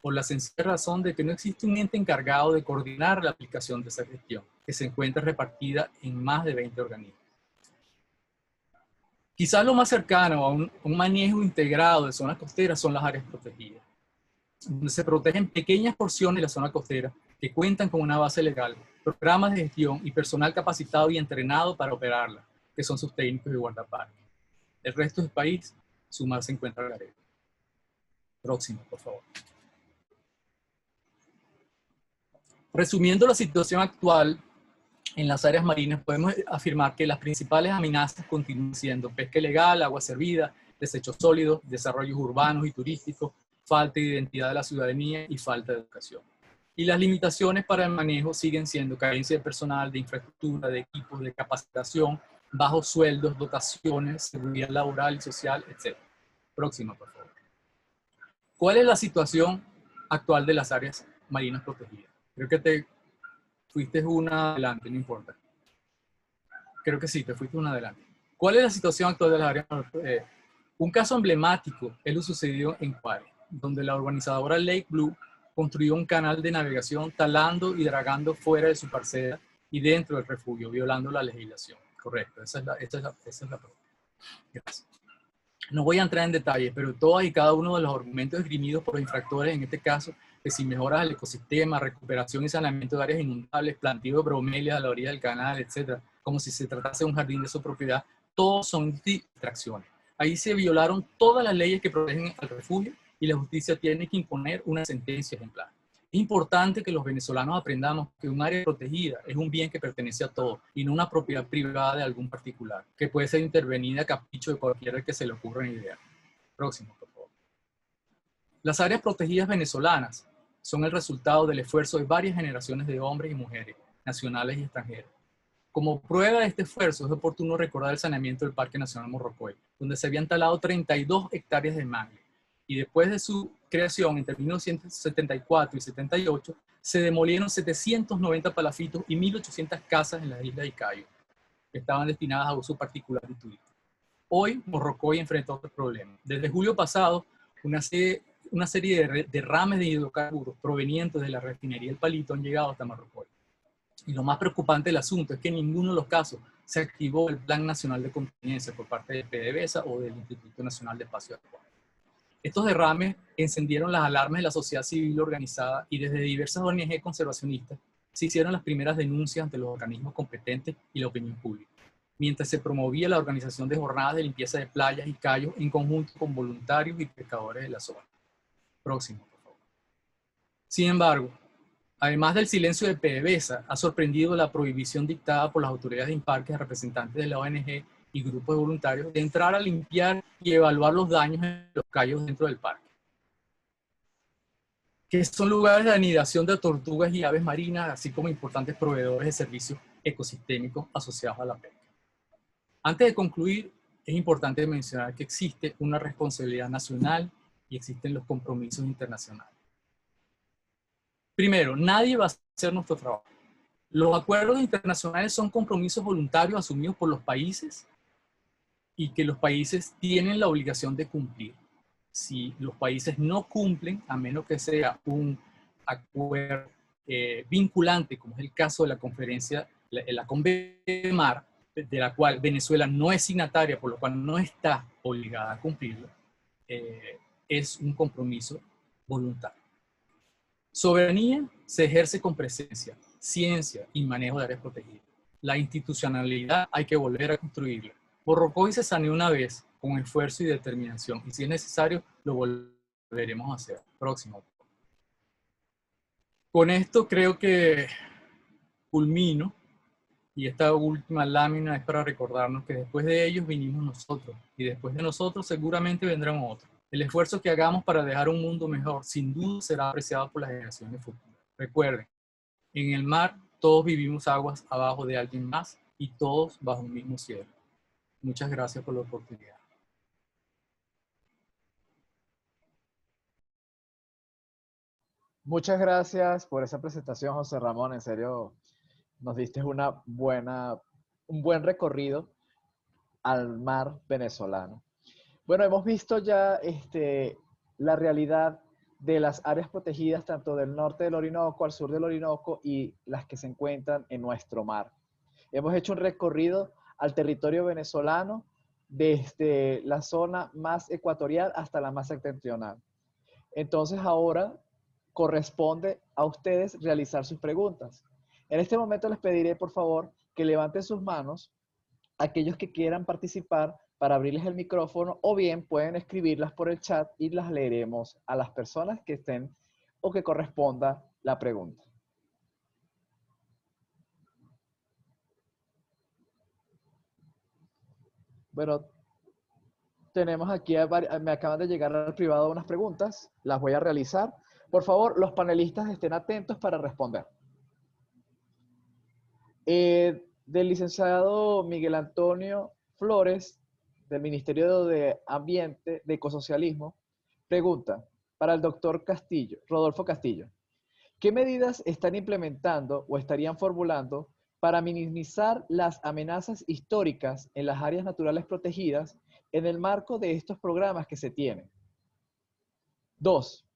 por la sencilla razón de que no existe un ente encargado de coordinar la aplicación de esa gestión, que se encuentra repartida en más de 20 organismos. Quizás lo más cercano a un manejo integrado de zonas costeras son las áreas protegidas, donde se protegen pequeñas porciones de la zona costera que cuentan con una base legal, programas de gestión y personal capacitado y entrenado para operarla, que son sus técnicos de guardaparques. El resto del país, su mar se encuentra al garete. Próximo, por favor. Resumiendo la situación actual en las áreas marinas, podemos afirmar que las principales amenazas continúan siendo pesca ilegal, agua servida, desechos sólidos, desarrollos urbanos y turísticos, falta de identidad de la ciudadanía y falta de educación. Y las limitaciones para el manejo siguen siendo carencia de personal, de infraestructura, de equipos, de capacitación, bajos sueldos, dotaciones, seguridad laboral y social, etc. Próxima, por favor. ¿Cuál es la situación actual de las áreas marinas protegidas? Creo que te fuiste una adelante, no importa. Creo que sí, te fuiste una adelante. ¿Cuál es la situación actual de las áreas? Un caso emblemático es lo sucedido en Cuare, donde la urbanizadora Lake Blue construyó un canal de navegación talando y dragando fuera de su parcela y dentro del refugio, violando la legislación. Correcto, esa es la pregunta. Gracias. No voy a entrar en detalle, pero todos y cada uno de los argumentos esgrimidos por los infractores, en este caso, que si mejoras el ecosistema, recuperación y saneamiento de áreas inundables, planteo de bromelias a la orilla del canal, etcétera, como si se tratase de un jardín de su propiedad, todos son distracciones. Ahí se violaron todas las leyes que protegen al refugio y la justicia tiene que imponer una sentencia ejemplar. Es importante que los venezolanos aprendamos que un área protegida es un bien que pertenece a todos y no una propiedad privada de algún particular, que puede ser intervenida a capricho de cualquiera que se le ocurra una idea. Próximo, por favor. Las áreas protegidas venezolanas son el resultado del esfuerzo de varias generaciones de hombres y mujeres, nacionales y extranjeros. Como prueba de este esfuerzo, es oportuno recordar el saneamiento del Parque Nacional Morrocoy, donde se habían talado 32 hectáreas de mangle. Y después de su creación, entre 1974 y 78, se demolieron 790 palafitos y 1.800 casas en la isla de Cayo, que estaban destinadas a uso particular y turístico. Hoy, Morrocoy enfrenta otro problema. Desde julio pasado, una serie de derrames de hidrocarburos provenientes de la refinería El Palito han llegado hasta Morrocoy. Y lo más preocupante del asunto es que en ninguno de los casos se activó el Plan Nacional de Contingencia por parte de PDVSA o del Instituto Nacional de Espacio Acuático. Estos derrames encendieron las alarmas de la sociedad civil organizada y desde diversas ONG conservacionistas se hicieron las primeras denuncias ante los organismos competentes y la opinión pública, mientras se promovía la organización de jornadas de limpieza de playas y cayos en conjunto con voluntarios y pescadores de la zona. Próximo, por favor. Sin embargo, además del silencio de PDVSA, ha sorprendido la prohibición dictada por las autoridades de Imparque a representantes de la ONG y grupos de voluntarios de entrar a limpiar y evaluar los daños en los cayos dentro del parque, que son lugares de anidación de tortugas y aves marinas, así como importantes proveedores de servicios ecosistémicos asociados a la pesca. Antes de concluir, es importante mencionar que existe una responsabilidad nacional y existen los compromisos internacionales. Primero, nadie va a hacer nuestro trabajo. Los acuerdos internacionales son compromisos voluntarios asumidos por los países y que los países tienen la obligación de cumplir. Si los países no cumplen, a menos que sea un acuerdo vinculante, como es el caso de la conferencia, la CONVEMAR, de la cual Venezuela no es signataria, por lo cual no está obligada a cumplirlo, es un compromiso voluntario. Soberanía se ejerce con presencia, ciencia y manejo de áreas protegidas. La institucionalidad hay que volver a construirla. Borrocó y se saneó una vez con esfuerzo y determinación, y si es necesario, lo volveremos a hacer. Próximo. Con esto creo que culmino, y esta última lámina es para recordarnos que después de ellos vinimos nosotros, y después de nosotros seguramente vendrán otros. El esfuerzo que hagamos para dejar un mundo mejor, sin duda será apreciado por las generaciones futuras. Recuerden, en el mar todos vivimos aguas abajo de alguien más y todos bajo un mismo cielo. Muchas gracias por la oportunidad. Muchas gracias por esa presentación, José Ramón. En serio, nos diste un buen recorrido al mar venezolano. Bueno, hemos visto ya la realidad de las áreas protegidas tanto del norte del Orinoco al sur del Orinoco y las que se encuentran en nuestro mar. Hemos hecho un recorrido al territorio venezolano desde la zona más ecuatorial hasta la más septentrional. Entonces ahora corresponde a ustedes realizar sus preguntas. En este momento les pediré, por favor, que levanten sus manos aquellos que quieran participar para abrirles el micrófono, o bien pueden escribirlas por el chat y las leeremos a las personas que estén o que corresponda la pregunta. Bueno, tenemos aquí, me acaban de llegar al privado unas preguntas, las voy a realizar. Por favor, los panelistas estén atentos para responder. Del licenciado Miguel Antonio Flores, del Ministerio de Ambiente, de Ecosocialismo, pregunta para el doctor Castillo, Rodolfo Castillo. ¿Qué medidas están implementando o estarían formulando para minimizar las amenazas históricas en las áreas naturales protegidas en el marco de estos programas que se tienen? 2.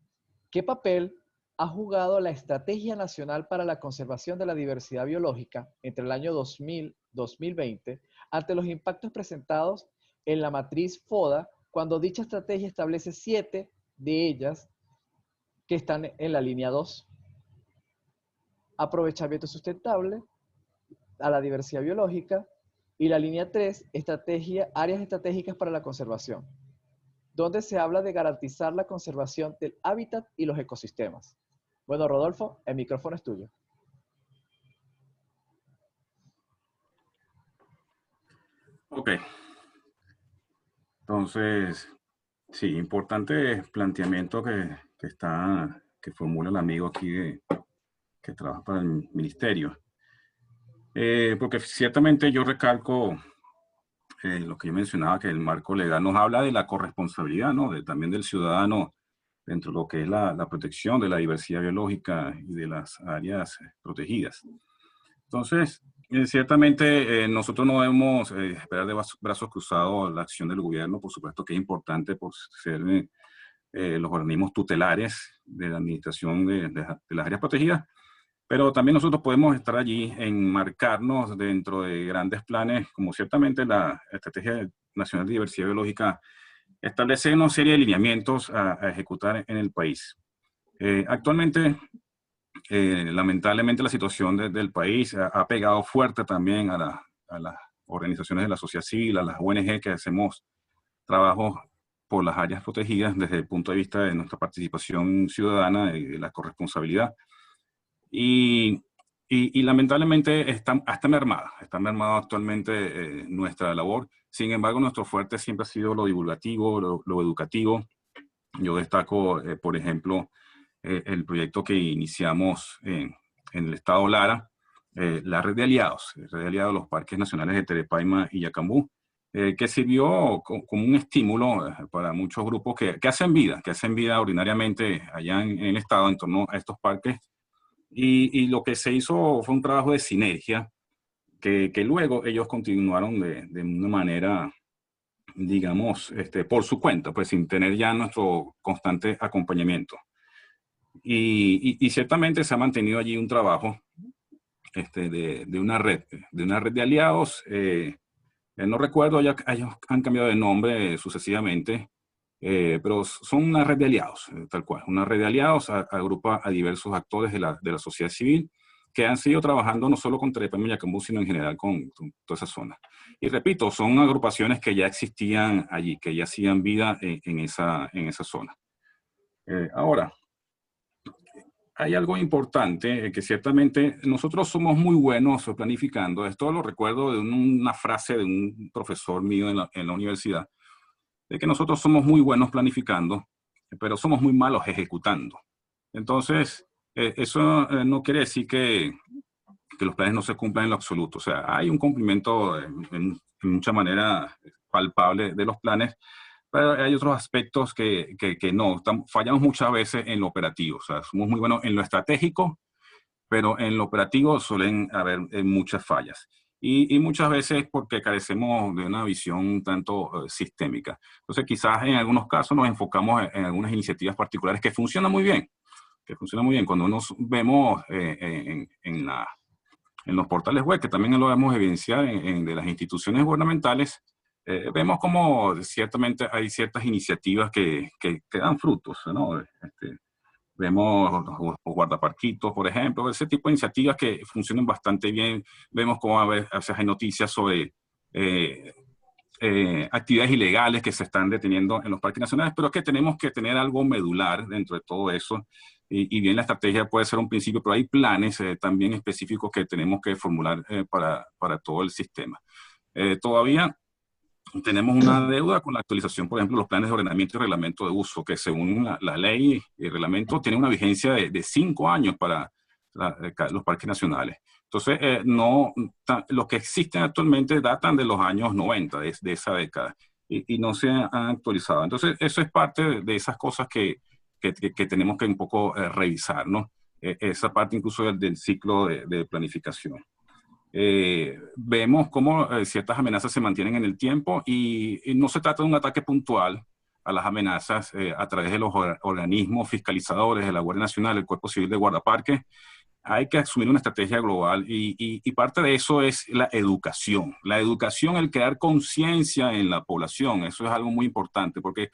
¿Qué papel ha jugado la Estrategia Nacional para la Conservación de la Diversidad Biológica entre el año 2000-2020 ante los impactos presentados en la matriz FODA, cuando dicha estrategia establece 7 de ellas que están en la línea 2? Aprovechamiento sustentable a la diversidad biológica, y la línea 3, áreas estratégicas para la conservación, donde se habla de garantizar la conservación del hábitat y los ecosistemas. Bueno, Rodolfo, el micrófono es tuyo. Ok. Entonces, sí, importante planteamiento que formula el amigo aquí que trabaja para el ministerio. Porque ciertamente yo recalco lo que yo mencionaba, que el marco legal nos habla de la corresponsabilidad, ¿no? También del ciudadano dentro de lo que es la protección de la diversidad biológica y de las áreas protegidas. Entonces, ciertamente nosotros no debemos esperar de brazos cruzados la acción del gobierno. Por supuesto que es importante por ser los organismos tutelares de la administración de las áreas protegidas, pero también nosotros podemos estar allí, enmarcarnos dentro de grandes planes, como ciertamente la Estrategia Nacional de Diversidad Biológica establece una serie de lineamientos a ejecutar en el país. Actualmente, lamentablemente, la situación del país ha pegado fuerte también a las organizaciones de la sociedad civil, a las ONG que hacemos trabajo por las áreas protegidas desde el punto de vista de nuestra participación ciudadana y de la corresponsabilidad. Y lamentablemente está mermada actualmente nuestra labor. Sin embargo, nuestro fuerte siempre ha sido lo divulgativo, lo educativo. Yo destaco, por ejemplo, el proyecto que iniciamos en el estado Lara, la red de aliados de los parques nacionales de Terepaima y Yacambú, que sirvió como un estímulo para muchos grupos que hacen vida ordinariamente allá en el estado en torno a estos parques. Y lo que se hizo fue un trabajo de sinergia que luego ellos continuaron de una manera, digamos, por su cuenta, pues sin tener ya nuestro constante acompañamiento. Y ciertamente se ha mantenido allí un trabajo de una red de aliados. No recuerdo, ya ellos han cambiado de nombre sucesivamente, pero son una red de aliados, tal cual. Una red de aliados agrupa a diversos actores de la sociedad civil que han seguido trabajando no solo con Telespamio y Yacambú, sino en general con toda esa zona. Y repito, son agrupaciones que ya existían allí, que ya hacían vida en esa zona. Ahora, hay algo importante que ciertamente nosotros somos muy buenos planificando. Esto lo recuerdo de una frase de un profesor mío en la universidad, de que nosotros somos muy buenos planificando, pero somos muy malos ejecutando. Entonces, eso no quiere decir que los planes no se cumplan en lo absoluto. O sea, hay un cumplimiento en mucha manera palpable de los planes, pero hay otros aspectos que no. Fallamos muchas veces en lo operativo. O sea, somos muy buenos en lo estratégico, pero en lo operativo suelen haber muchas fallas. Y muchas veces porque carecemos de una visión un tanto sistémica. Entonces, quizás en algunos casos nos enfocamos en algunas iniciativas particulares que funcionan muy bien. Cuando nos vemos en los portales web, que también lo vemos evidenciar de las instituciones gubernamentales, vemos como ciertamente hay ciertas iniciativas que dan frutos, ¿no? Vemos los guardaparquitos, por ejemplo, ese tipo de iniciativas que funcionan bastante bien. Vemos cómo a veces hay noticias sobre actividades ilegales que se están deteniendo en los parques nacionales, pero que tenemos que tener algo medular dentro de todo eso. Y bien, la estrategia puede ser un principio, pero hay planes también específicos que tenemos que formular para todo el sistema. Todavía tenemos una deuda con la actualización, por ejemplo, los planes de ordenamiento y reglamento de uso, que según la ley y el reglamento tiene una vigencia de 5 años para los parques nacionales. Entonces, los que existen actualmente datan de los años 90, de esa década, y no se han actualizado. Entonces, eso es parte de esas cosas que tenemos que un poco revisar, ¿no? Esa parte incluso del ciclo de planificación. Vemos cómo ciertas amenazas se mantienen en el tiempo y no se trata de un ataque puntual a las amenazas a través de los organismos fiscalizadores de la Guardia Nacional, el Cuerpo Civil de Guardaparques. Hay que asumir una estrategia global y parte de eso es la educación. La educación, el crear conciencia en la población, eso es algo muy importante porque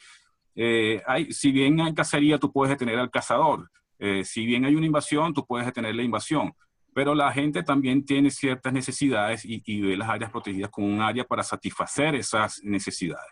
si bien hay cacería, tú puedes detener al cazador. Si bien hay una invasión, tú puedes detener la invasión. Pero la gente también tiene ciertas necesidades y ve las áreas protegidas como un área para satisfacer esas necesidades.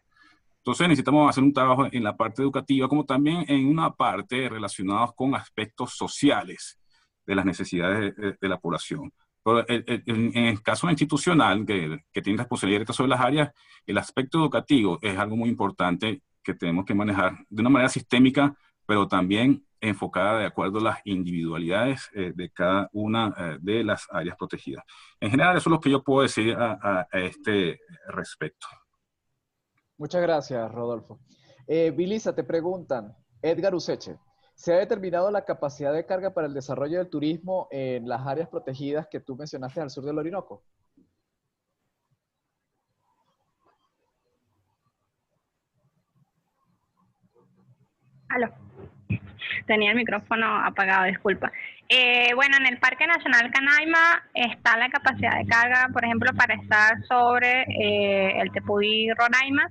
Entonces necesitamos hacer un trabajo en la parte educativa como también en una parte relacionada con aspectos sociales de las necesidades de la población. Pero en el caso institucional, que tiene responsabilidad directa sobre las áreas, el aspecto educativo es algo muy importante que tenemos que manejar de una manera sistémica, pero también enfocada de acuerdo a las individualidades de cada una de las áreas protegidas. En general, eso es lo que yo puedo decir a este respecto. Muchas gracias, Rodolfo. Vilisa, te preguntan, Edgar Useche, ¿se ha determinado la capacidad de carga para el desarrollo del turismo en las áreas protegidas que tú mencionaste al sur del Orinoco? Aló. Tenía el micrófono apagado, disculpa. Bueno, en el Parque Nacional Canaima está la capacidad de carga, por ejemplo, para estar sobre el Tepuy Roraima,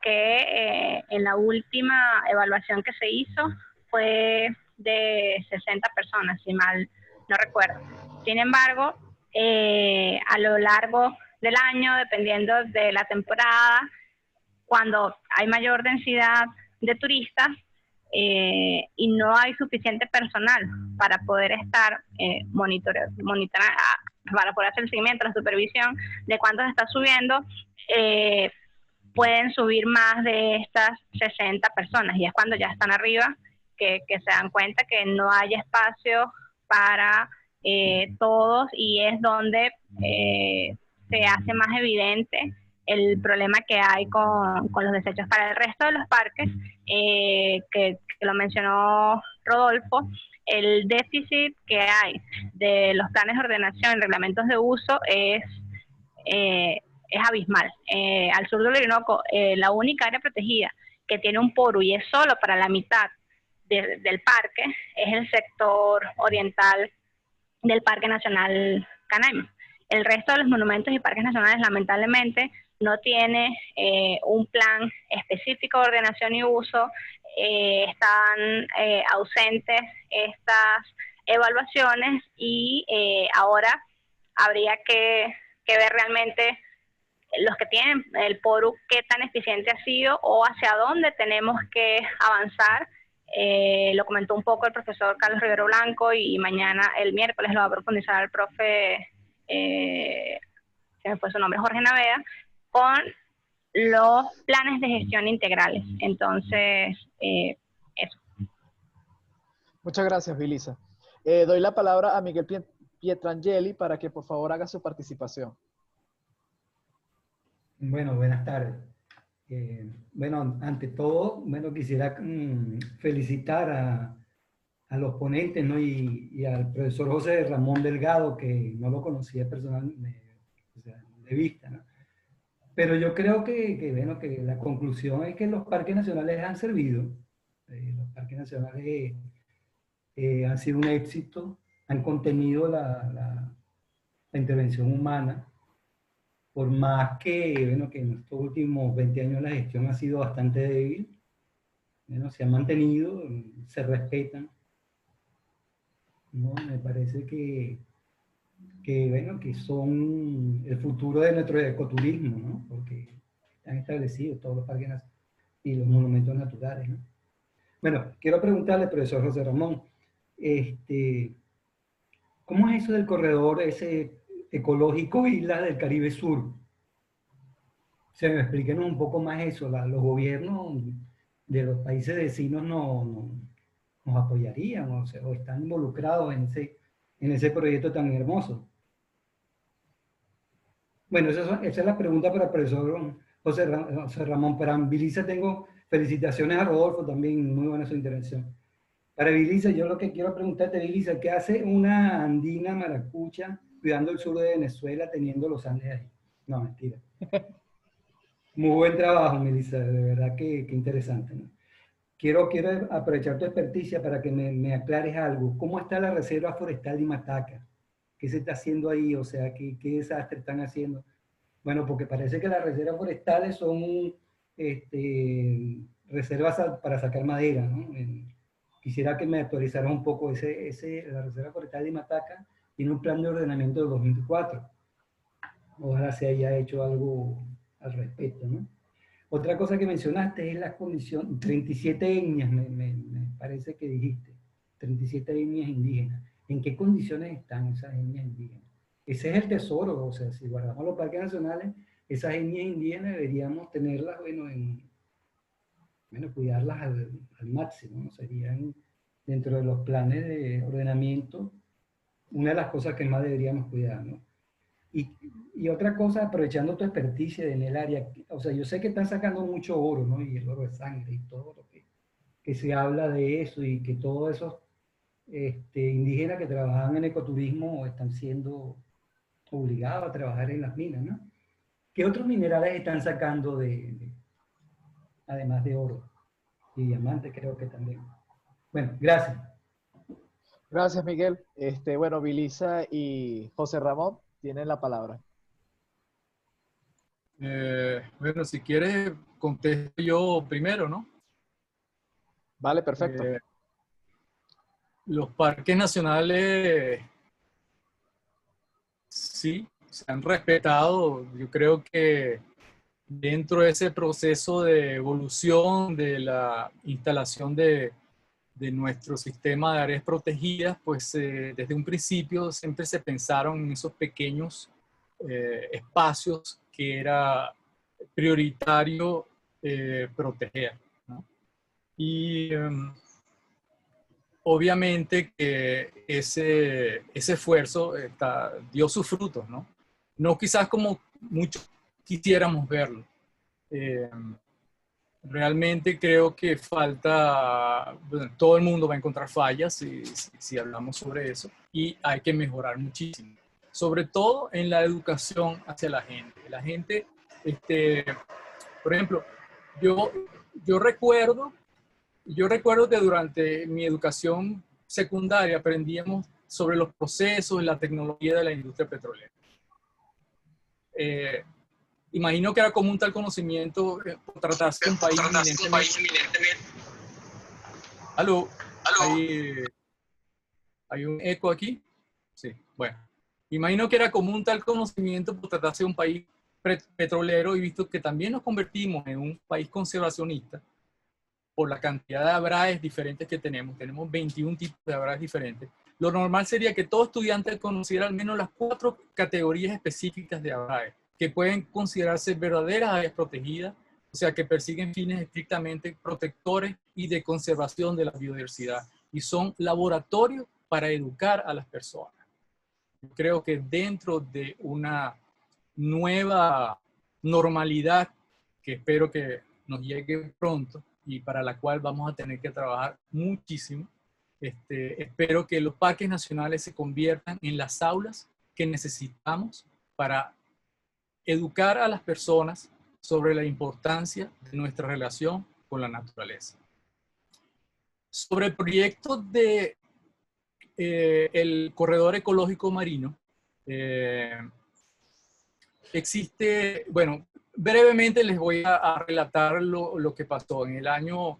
que en la última evaluación que se hizo fue de 60 personas, si mal no recuerdo. Sin embargo, a lo largo del año, dependiendo de la temporada, cuando hay mayor densidad de turistas, y no hay suficiente personal para poder estar para poder hacer el seguimiento, la supervisión de cuánto se está subiendo, pueden subir más de estas 60 personas y es cuando ya están arriba que se dan cuenta que no hay espacio para todos y es donde se hace más evidente el problema que hay con los desechos. Para el resto de los parques, que lo mencionó Rodolfo, el déficit que hay de los planes de ordenación y reglamentos de uso es abismal. Al sur del Orinoco, la única área protegida que tiene un PORU y es solo para la mitad del parque es el sector oriental del Parque Nacional Canaima. El resto de los monumentos y parques nacionales lamentablemente no tiene un plan específico de ordenación y uso, están ausentes estas evaluaciones y ahora habría que ver realmente los que tienen el PORU qué tan eficiente ha sido o hacia dónde tenemos que avanzar. Lo comentó un poco el profesor Carlos Rivero Blanco y mañana, el miércoles, lo va a profundizar el profe, se me fue su nombre, Jorge Naveda, con los planes de gestión integrales. Entonces, eso. Muchas gracias, Vilisa. Doy la palabra a Miguel Pietrangeli para que por favor haga su participación. Bueno, buenas tardes. Bueno, ante todo, bueno, quisiera felicitar a los ponentes, ¿no? y al profesor José Ramón Delgado, que no lo conocía personalmente, o sea, de vista, ¿no? Pero yo creo bueno, que la conclusión es que los parques nacionales han servido. Los parques nacionales han sido un éxito, han contenido la intervención humana, por más que, bueno, que en estos últimos 20 años la gestión ha sido bastante débil, bueno, se han mantenido, se respetan, ¿no? Me parece que bueno, que son el futuro de nuestro ecoturismo, ¿no? Porque están establecidos todos los parques y los monumentos naturales, ¿no? Bueno, quiero preguntarle, profesor José Ramón, ¿cómo es eso del corredor ese ecológico Islas del Caribe Sur? O sea, explíquenos un poco más eso. Los gobiernos de los países vecinos nos apoyarían, o sea, o están involucrados en ese proyecto tan hermoso. Bueno, esa es la pregunta para el profesor José Ramón. Para Vilisa tengo felicitaciones a Rodolfo también, muy buena su intervención. Para Vilisa, yo lo que quiero preguntarte, Vilisa, ¿qué hace una andina maracucha cuidando el sur de Venezuela teniendo los Andes ahí? No, mentira. Muy buen trabajo, Melissa, de verdad que interesante, ¿no? Quiero aprovechar tu experticia para que me aclares algo. ¿Cómo está la Reserva Forestal de Mataca? ¿Qué se está haciendo ahí? O sea, ¿qué desastre están haciendo? Bueno, porque parece que las reservas forestales son reservas para sacar madera, ¿no? Quisiera que me actualizaras un poco la Reserva Forestal de Mataca tiene un plan de ordenamiento de 2004. Ojalá se haya hecho algo al respecto, ¿no? Otra cosa que mencionaste es las condiciones, 37 etnias, me parece que dijiste, 37 etnias indígenas. ¿En qué condiciones están esas etnias indígenas? Ese es el tesoro, o sea, si guardamos los parques nacionales, esas etnias indígenas deberíamos tenerlas, bueno, cuidarlas al máximo, ¿no? Serían dentro de los planes de ordenamiento una de las cosas que más deberíamos cuidar, ¿no? Y otra cosa, aprovechando tu experticia en el área, o sea, yo sé que están sacando mucho oro, ¿no? Y el oro de sangre y todo lo que se habla de eso y que todos esos indígenas que trabajan en ecoturismo están siendo obligados a trabajar en las minas, ¿no? ¿Qué otros minerales están sacando además de oro? Y diamante creo que también. Bueno, gracias. Gracias, Miguel. Bueno, Vilisa y José Ramón tienen la palabra. Bueno, si quieres, contesto yo primero, ¿no? Vale, perfecto. Los parques nacionales sí, se han respetado. Yo creo que dentro de ese proceso de evolución de la instalación de nuestro sistema de áreas protegidas, pues desde un principio siempre se pensaron en esos pequeños espacios que era prioritario proteger, ¿no? Y obviamente que ese esfuerzo dio sus frutos, ¿no? No quizás como muchos quisiéramos verlo. Realmente creo que falta, bueno, todo el mundo va a encontrar fallas si hablamos sobre eso, y hay que mejorar muchísimo, sobre todo en la educación hacia la gente. La gente, por ejemplo, yo recuerdo que durante mi educación secundaria aprendíamos sobre los procesos y la tecnología de la industria petrolera. Imagino que era común tal conocimiento por tratarse de un país eminentemente. ¿Aló? ¿Hay un eco aquí? Sí, bueno. Imagino que era común tal conocimiento por tratarse de un país petrolero, y visto que también nos convertimos en un país conservacionista por la cantidad de ABRAES diferentes que tenemos 21 tipos de ABRAES diferentes, lo normal sería que todo estudiante conociera al menos las 4 categorías específicas de ABRAES, que pueden considerarse verdaderas áreas protegidas, o sea, que persiguen fines estrictamente protectores y de conservación de la biodiversidad, y son laboratorios para educar a las personas. Creo que dentro de una nueva normalidad, que espero que nos llegue pronto y para la cual vamos a tener que trabajar muchísimo, espero que los parques nacionales se conviertan en las aulas que necesitamos para educar a las personas sobre la importancia de nuestra relación con la naturaleza. Sobre el proyecto de el corredor ecológico marino, existe, bueno, brevemente les voy a relatar lo que pasó en el año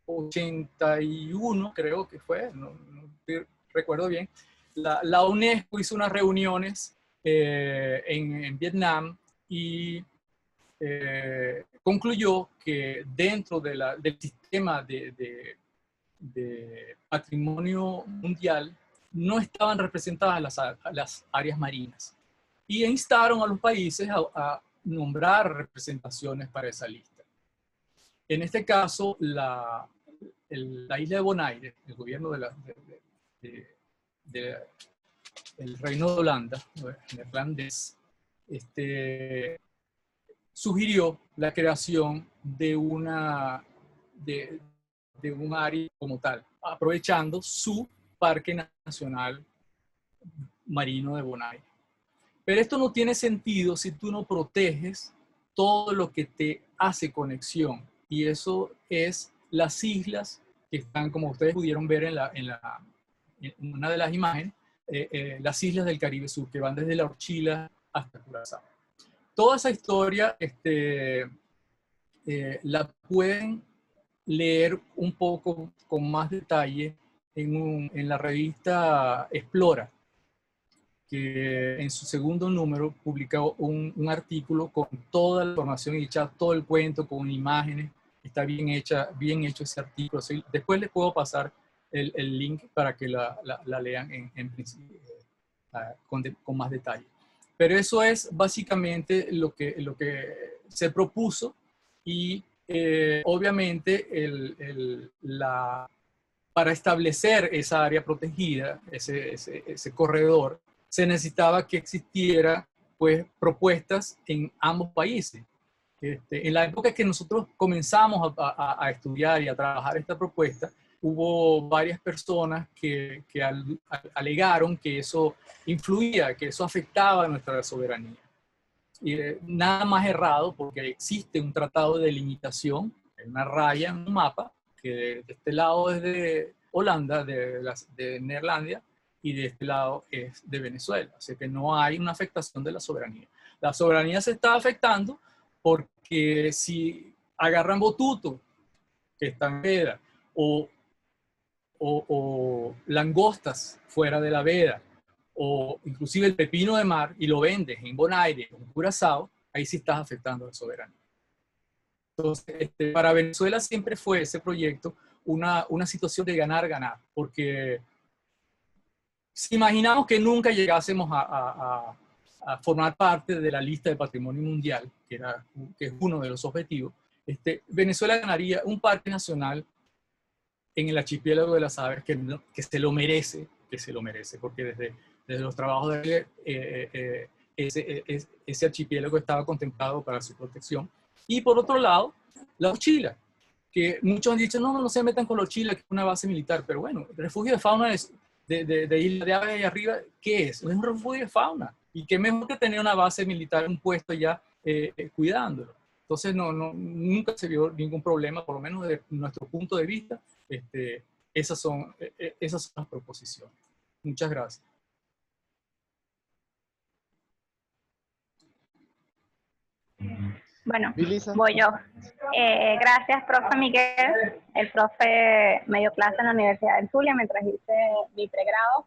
81, creo que fue, no recuerdo bien. La UNESCO hizo unas reuniones en Vietnam y concluyó que dentro del sistema de patrimonio mundial no estaban representadas las áreas marinas, y instaron a los países a nombrar representaciones para esa lista. En este caso, la isla de Bonaire, el gobierno del Reino de Holanda, neerlandés, sugirió la creación de un área como tal, aprovechando su Parque Nacional Marino de Bonaire. Pero esto no tiene sentido si tú no proteges todo lo que te hace conexión, y eso es las islas que están, como ustedes pudieron ver en una de las imágenes, las islas del Caribe Sur, que van desde La Orchila hasta Curazao. Toda esa historia la pueden leer un poco con más detalle en la revista Explora, que en su segundo número publicó un artículo con toda la información y echa todo el cuento con imágenes. Está bien hecho ese artículo. Después les puedo pasar el link para que la lean con más detalle. Pero eso es básicamente lo que se propuso, y obviamente para establecer esa área protegida, ese corredor, se necesitaba que existiera pues propuestas en ambos países. En la época que nosotros comenzamos a estudiar y a trabajar esta propuesta, hubo varias personas que alegaron que eso influía, que eso afectaba nuestra soberanía. Y nada más errado, porque existe un tratado de delimitación, una raya en un mapa, que de este lado es de Holanda, de Neerlandia, y de este lado es de Venezuela. Así que no hay una afectación de la soberanía. La soberanía se está afectando porque si agarran botuto, que está en veda, o langostas fuera de la veda, o inclusive el pepino de mar, y lo vendes en Bonaire, en Curazao, ahí sí estás afectando a la soberanía. Entonces, para Venezuela siempre fue ese proyecto una situación de ganar-ganar, porque si imaginamos que nunca llegásemos a formar parte de la lista de patrimonio mundial, que es uno de los objetivos, Venezuela ganaría un parque nacional en el archipiélago de las aves que se lo merece, porque desde los trabajos ese archipiélago estaba contemplado para su protección. Y por otro lado, la Uchila, que muchos han dicho, no se metan con la Uchila, que es una base militar, pero bueno, el refugio de fauna de Isla de Aves ahí arriba, ¿qué es? Es un refugio de fauna. Y qué mejor que tener una base militar, un puesto ya cuidándolo. Entonces, nunca se vio ningún problema, por lo menos desde nuestro punto de vista. Esas son las proposiciones. Muchas gracias. Bueno, Vilisa. voy yo. Gracias, profe Miguel. El profe me dio clase en la Universidad del Zulia mientras hice mi pregrado.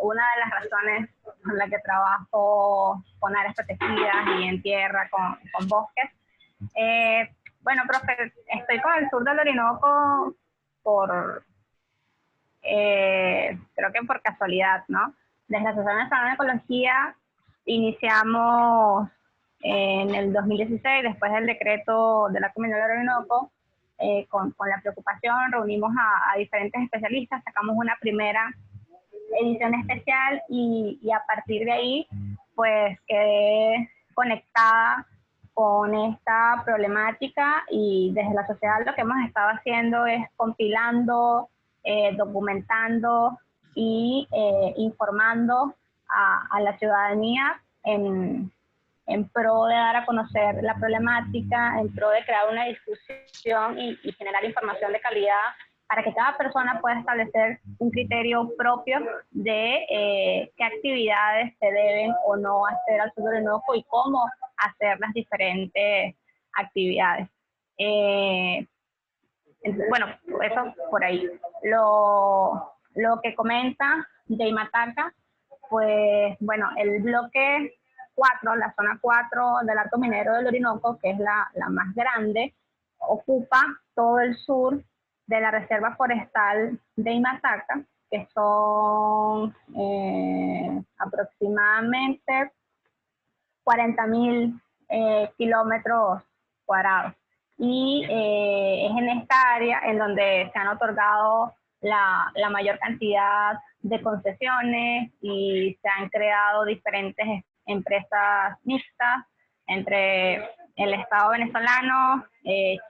Una de las razones por las que trabajo con áreas protegidas y en tierra con bosques. Bueno, profe, estoy con el sur del Orinoco creo que por casualidad, ¿no? Desde la Asociación Nacional de Ecología iniciamos en el 2016, después del decreto de la Comunidad del Orinoco, con la preocupación, reunimos a diferentes especialistas, sacamos una primera edición especial y a partir de ahí, pues quedé conectada con esta problemática y desde la sociedad lo que hemos estado haciendo es compilando, documentando y informando a la ciudadanía en pro de dar a conocer la problemática, en pro de crear una discusión y generar información de calidad para que cada persona pueda establecer un criterio propio de qué actividades se deben o no hacer al sur del Orinoco y cómo hacer las diferentes actividades. Bueno, eso por ahí. Lo que comenta Jay Mataca, pues bueno, el bloque 4, la zona 4 del Alto Minero del Orinoco, que es la más grande, ocupa todo el sur de la Reserva Forestal de Imataca, que son aproximadamente 40.000 kilómetros cuadrados. Y es en esta área en donde se han otorgado la mayor cantidad de concesiones y se han creado diferentes empresas mixtas entre el Estado venezolano,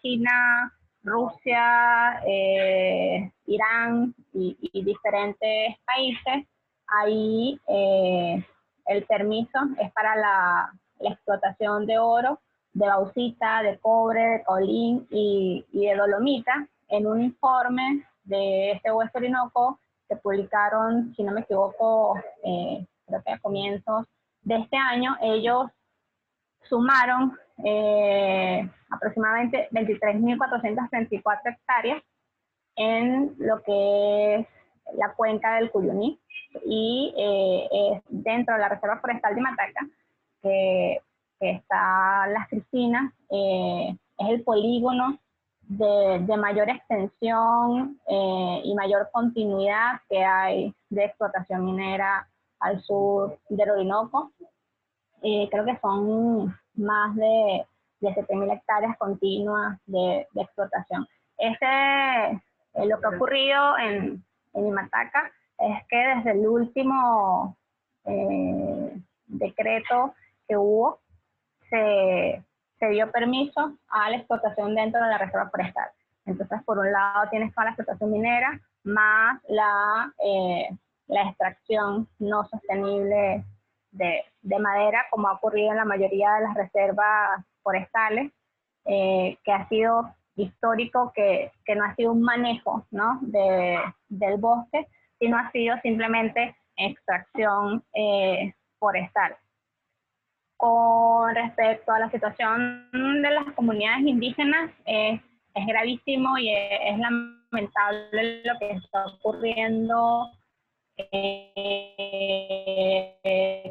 China, Rusia, Irán y diferentes países. Ahí el permiso es para la explotación de oro, de bauxita, de cobre, de caolín y de dolomita. En un informe de este Hueso Orinoco que publicaron, si no me equivoco, creo que a comienzos de este año, ellos sumaron aproximadamente 23.434 hectáreas en lo que es la cuenca del Cuyuní y es dentro de la Reserva Forestal de Imataca, que está Las Cricinas, es el polígono de mayor extensión y mayor continuidad que hay de explotación minera al sur del Orinoco. Creo que son más de 7.000 hectáreas continuas de explotación. Lo que ha ocurrido en Imataca es que desde el último decreto que hubo, se dio permiso a la explotación dentro de la reserva forestal. Entonces, por un lado tienes toda la explotación minera, más la extracción no sostenible de madera, como ha ocurrido en la mayoría de las reservas forestales, que ha sido histórico, que no ha sido un manejo, ¿no?, del bosque, sino ha sido simplemente extracción forestal. Con respecto a la situación de las comunidades indígenas, es gravísimo y es lamentable lo que está ocurriendo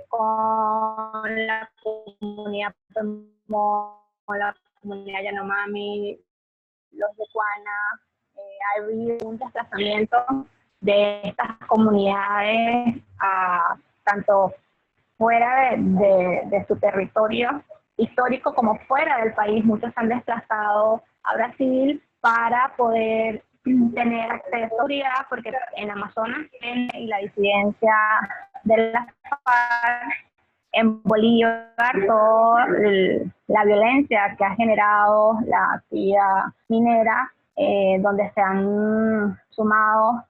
con la comunidad Pemón, la comunidad Yanomami, los Yecuana. Ha habido un desplazamiento de estas comunidades tanto fuera de su territorio histórico como fuera del país. Muchos se han desplazado a Brasil para poder tener acceso a seguridad, porque en Amazonas y la disidencia de las FARC en Bolívar toda la violencia que ha generado la actividad minera, donde se han sumado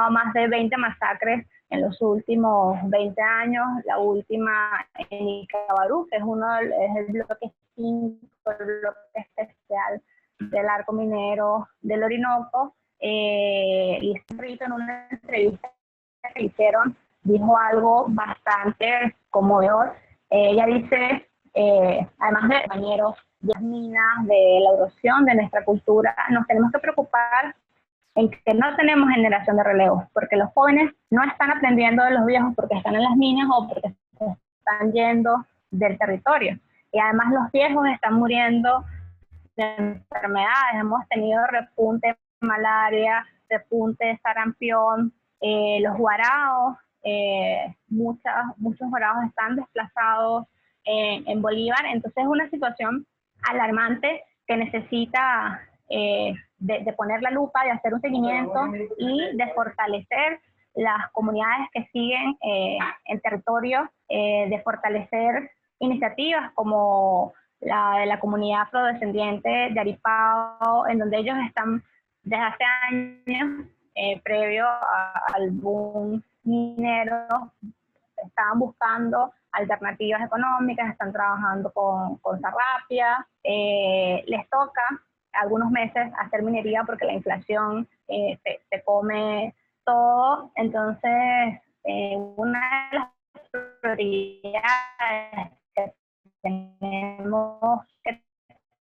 más de 20 masacres en los últimos 20 años. La última en Icabarú, que es el bloque 5, el bloque especial del arco minero del Orinoco. Y Rito, en una entrevista que hicieron, dijo algo bastante conmovedor. Ella dice, además de compañeros, de las minas, de la erosión de nuestra cultura, nos tenemos que preocupar en que no tenemos generación de relevo, porque los jóvenes no están aprendiendo de los viejos porque están en las minas o porque se están yendo del territorio. Y además los viejos están muriendo de enfermedades. Hemos tenido repunte de malaria, repunte de sarampión, los guaraos, muchos guaraos están desplazados en Bolívar. Entonces es una situación alarmante que necesita de poner la lupa, de hacer un seguimiento y de fortalecer las comunidades que siguen en territorio, de fortalecer iniciativas como la de la comunidad afrodescendiente de Aripao, en donde ellos están desde hace años, previo al boom minero, estaban buscando alternativas económicas, están trabajando con Sarrapia, les toca algunos meses hacer minería porque la inflación se come todo. Entonces, una de las prioridades que tenemos que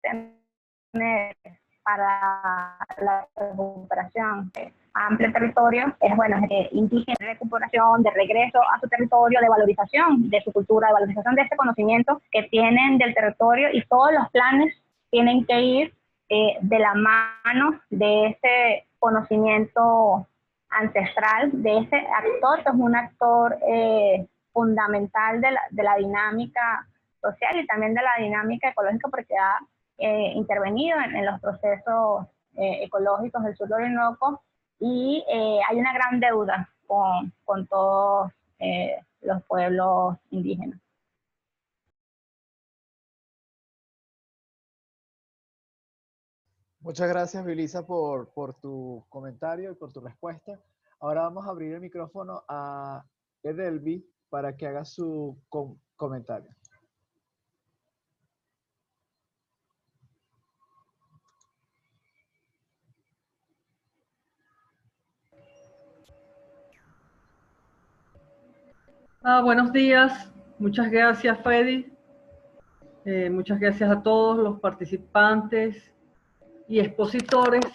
tener para la recuperación de amplio territorio es, bueno, indígena, de recuperación, de regreso a su territorio, de valorización de su cultura, de valorización de ese conocimiento que tienen del territorio, y todos los planes tienen que ir de la mano de ese conocimiento ancestral, de ese actor, que es un actor fundamental de la dinámica social y también de la dinámica ecológica, porque ha intervenido en los procesos ecológicos del sur de Orinoco, y hay una gran deuda con todos los pueblos indígenas. Muchas gracias, Vilisa, por tu comentario y por tu respuesta. Ahora vamos a abrir el micrófono a Edelvi para que haga su comentario. Buenos días, muchas gracias, Freddy. Muchas gracias a todos los participantes y expositores.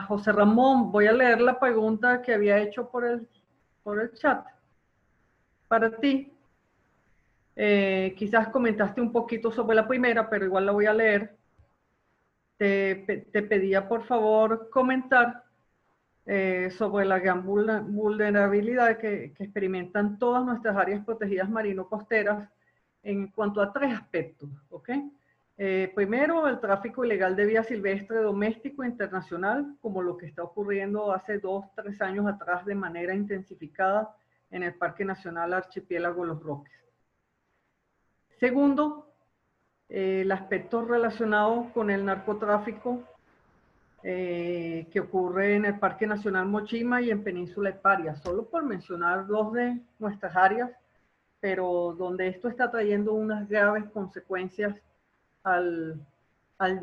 José Ramón, voy a leer la pregunta que había hecho por el chat para ti. Quizás comentaste un poquito sobre la primera, pero igual la voy a leer. Te pedía, por favor, comentar sobre la gran vulnerabilidad que experimentan todas nuestras áreas protegidas marino-costeras en cuanto a 3 aspectos, ¿ok? Primero, el tráfico ilegal de vida silvestre doméstico e internacional, como lo que está ocurriendo hace 2 o 3 años atrás de manera intensificada en el Parque Nacional Archipiélago Los Roques. Segundo, el aspecto relacionado con el narcotráfico que ocurre en el Parque Nacional Mochima y en Península de Paria, solo por mencionar 2 de nuestras áreas, pero donde esto está trayendo unas graves consecuencias al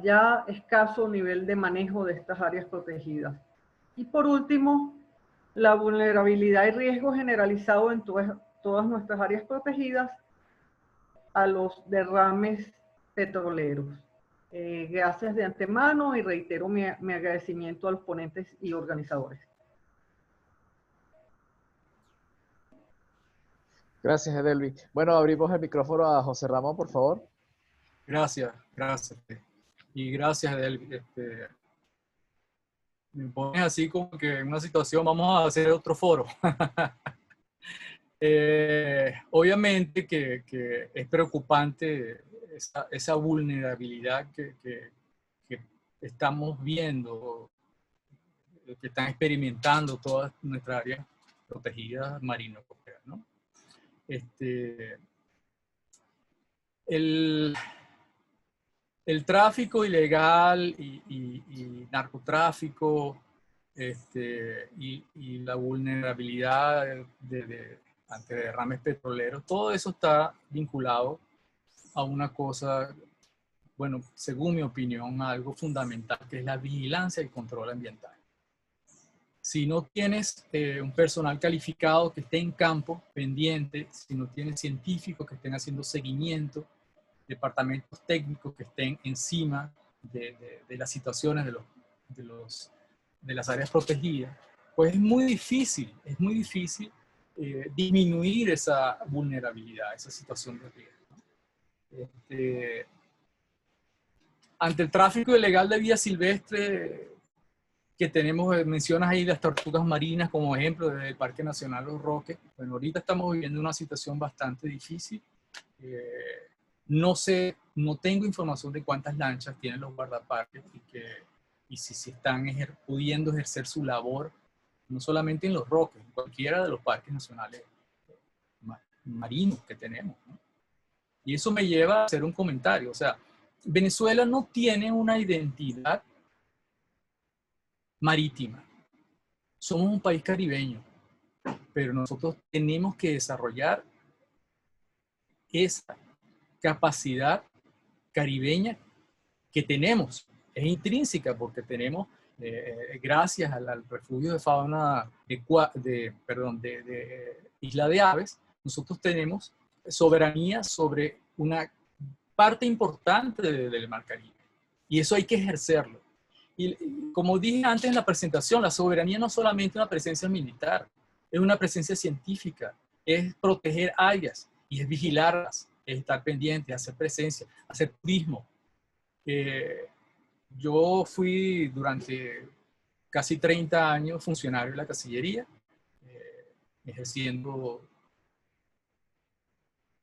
ya escaso nivel de manejo de estas áreas protegidas. Y por último, la vulnerabilidad y riesgo generalizado en todas nuestras áreas protegidas a los derrames petroleros. Gracias de antemano y reitero mi agradecimiento a los ponentes y organizadores. Gracias, Edelvi. Bueno, abrimos el micrófono a José Ramón, por favor. Gracias. Y gracias, Edelvi. Me pones así como que en una situación, vamos a hacer otro foro. Obviamente que es preocupante esa vulnerabilidad que estamos viendo, que están experimentando todas nuestras áreas protegidas marino-costeras, ¿no? El tráfico ilegal y narcotráfico y la vulnerabilidad ante derrames petroleros, todo eso está vinculado a una cosa, bueno, según mi opinión, algo fundamental, que es la vigilancia y control ambiental. Si no tienes un personal calificado que esté en campo, pendiente, si no tienes científicos que estén haciendo seguimiento, departamentos técnicos que estén encima de las situaciones de las áreas protegidas, pues es muy difícil disminuir esa vulnerabilidad, esa situación de riesgo. Ante el tráfico ilegal de vida silvestre que tenemos, mencionas ahí las tortugas marinas como ejemplo del Parque Nacional Los Roques. Bueno, ahorita estamos viviendo una situación bastante difícil. No sé, no tengo información de cuántas lanchas tienen los guardaparques y si están pudiendo ejercer su labor, no solamente en Los Roques, en cualquiera de los parques nacionales marinos que tenemos, ¿no? Y eso me lleva a hacer un comentario. O sea, Venezuela no tiene una identidad marítima. Somos un país caribeño, pero nosotros tenemos que desarrollar esa capacidad caribeña que tenemos. Es intrínseca porque tenemos, gracias al refugio de fauna de Isla de Aves, nosotros tenemos soberanía sobre una parte importante del Mar Caribe. Y eso hay que ejercerlo. Y como dije antes en la presentación, la soberanía no es solamente una presencia militar, es una presencia científica, es proteger áreas y es vigilarlas, es estar pendiente, hacer presencia, hacer turismo. Yo fui durante casi 30 años funcionario de la Cancillería, ejerciendo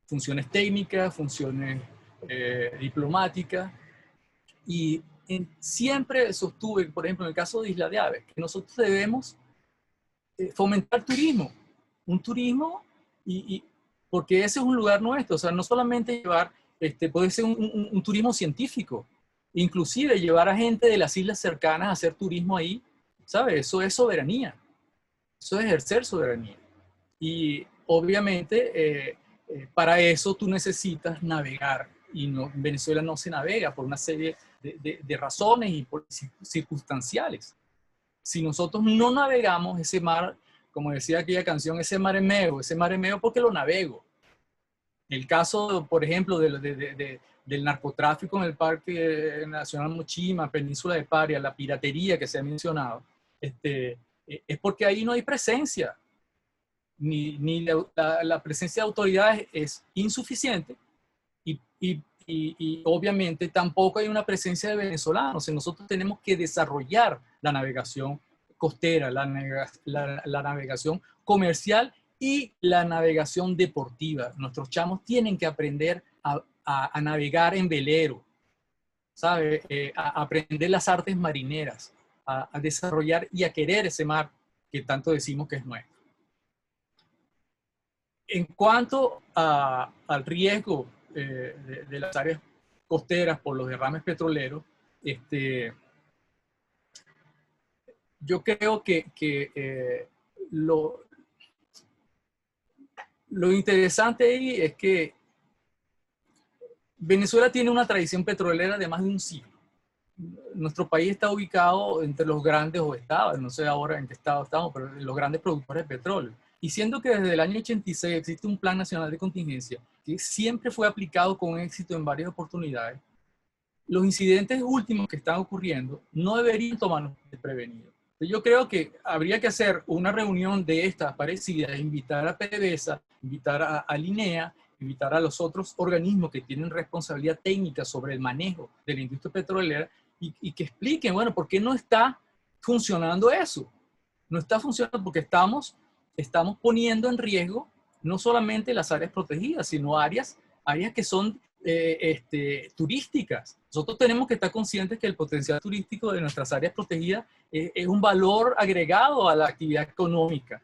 funciones técnicas, funciones diplomáticas, y siempre sostuve, por ejemplo, en el caso de Isla de Aves, que nosotros debemos fomentar turismo, un turismo, porque ese es un lugar nuestro. O sea, no solamente llevar, puede ser un turismo científico, inclusive llevar a gente de las islas cercanas a hacer turismo ahí, ¿sabes? Eso es soberanía, eso es ejercer soberanía. Y obviamente para eso tú necesitas navegar, y Venezuela no se navega por una serie de razones y por circunstanciales. Si nosotros no navegamos ese mar, como decía aquella canción, ese mar es meo porque lo navego. El caso, por ejemplo, del narcotráfico en el Parque Nacional Mochima, Península de Paria, la piratería que se ha mencionado, es porque ahí no hay presencia. Ni la presencia de autoridades es insuficiente y obviamente tampoco hay una presencia de venezolanos. Nosotros tenemos que desarrollar la navegación costera, la navegación comercial y la navegación deportiva. Nuestros chamos tienen que aprender a navegar en velero, ¿sabe? A aprender las artes marineras, a desarrollar y a querer ese mar que tanto decimos que es nuestro. En cuanto al riesgo de las áreas costeras por los derrames petroleros, yo creo que lo interesante ahí es que Venezuela tiene una tradición petrolera de más de un siglo. Nuestro país está ubicado entre los grandes, o estaba, no sé ahora en qué estado estamos, pero los grandes productores de petróleo. Y siendo que desde el año 86 existe un Plan Nacional de Contingencia que siempre fue aplicado con éxito en varias oportunidades, los incidentes últimos que están ocurriendo no deberían tomarnos de prevenido. Yo creo que habría que hacer una reunión de estas parecidas, invitar a PDVSA, invitar a Linea, invitar a los otros organismos que tienen responsabilidad técnica sobre el manejo de la industria petrolera y que expliquen, bueno, ¿por qué no está funcionando eso? No está funcionando porque estamos poniendo en riesgo no solamente las áreas protegidas, sino áreas que son turísticas. Nosotros tenemos que estar conscientes que el potencial turístico de nuestras áreas protegidas es un valor agregado a la actividad económica.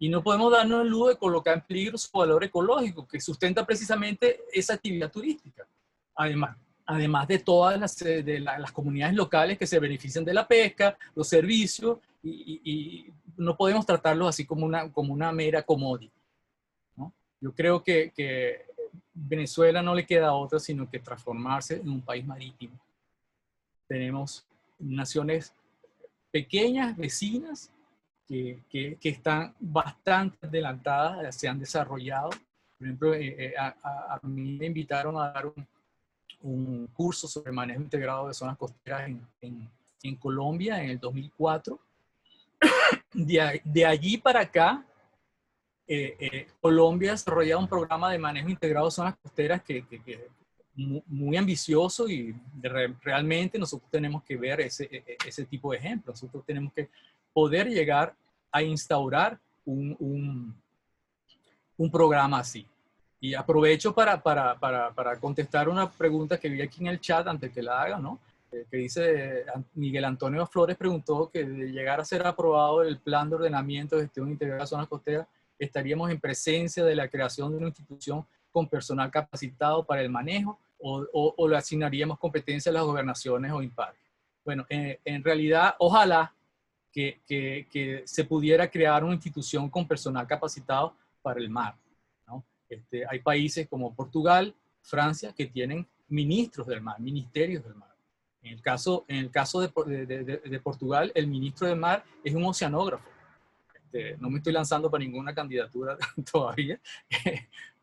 Y no podemos darnos el lujo de colocar en peligro su valor ecológico, que sustenta precisamente esa actividad turística. Además de todas las comunidades locales que se benefician de la pesca, los servicios, y no podemos tratarlos así como una mera commodity, ¿no? Yo creo que Venezuela no le queda otra sino que transformarse en un país marítimo. Tenemos naciones pequeñas, vecinas, que están bastante adelantadas, se han desarrollado. Por ejemplo, a mí me invitaron a dar un curso sobre manejo integrado de zonas costeras en Colombia en el 2004. De allí para acá, Colombia ha desarrollado un programa de manejo integrado de zonas costeras que muy ambicioso, y realmente nosotros tenemos que ver ese tipo de ejemplos. Nosotros tenemos que poder llegar a instaurar un programa así. Y aprovecho para contestar una pregunta que vi aquí en el chat antes que la haga, ¿no? Que dice, Miguel Antonio Flores preguntó que de llegar a ser aprobado el plan de ordenamiento de gestión integrada de zonas costeras, estaríamos en presencia de la creación de una institución con personal capacitado para el manejo, o le asignaríamos competencia a las gobernaciones o INPAR. Bueno, en realidad, ojalá que se pudiera crear una institución con personal capacitado para el mar, ¿no? Hay países como Portugal, Francia, que tienen ministros del mar, ministerios del mar. En el caso de Portugal, el ministro del mar es un oceanógrafo. No me estoy lanzando para ninguna candidatura todavía,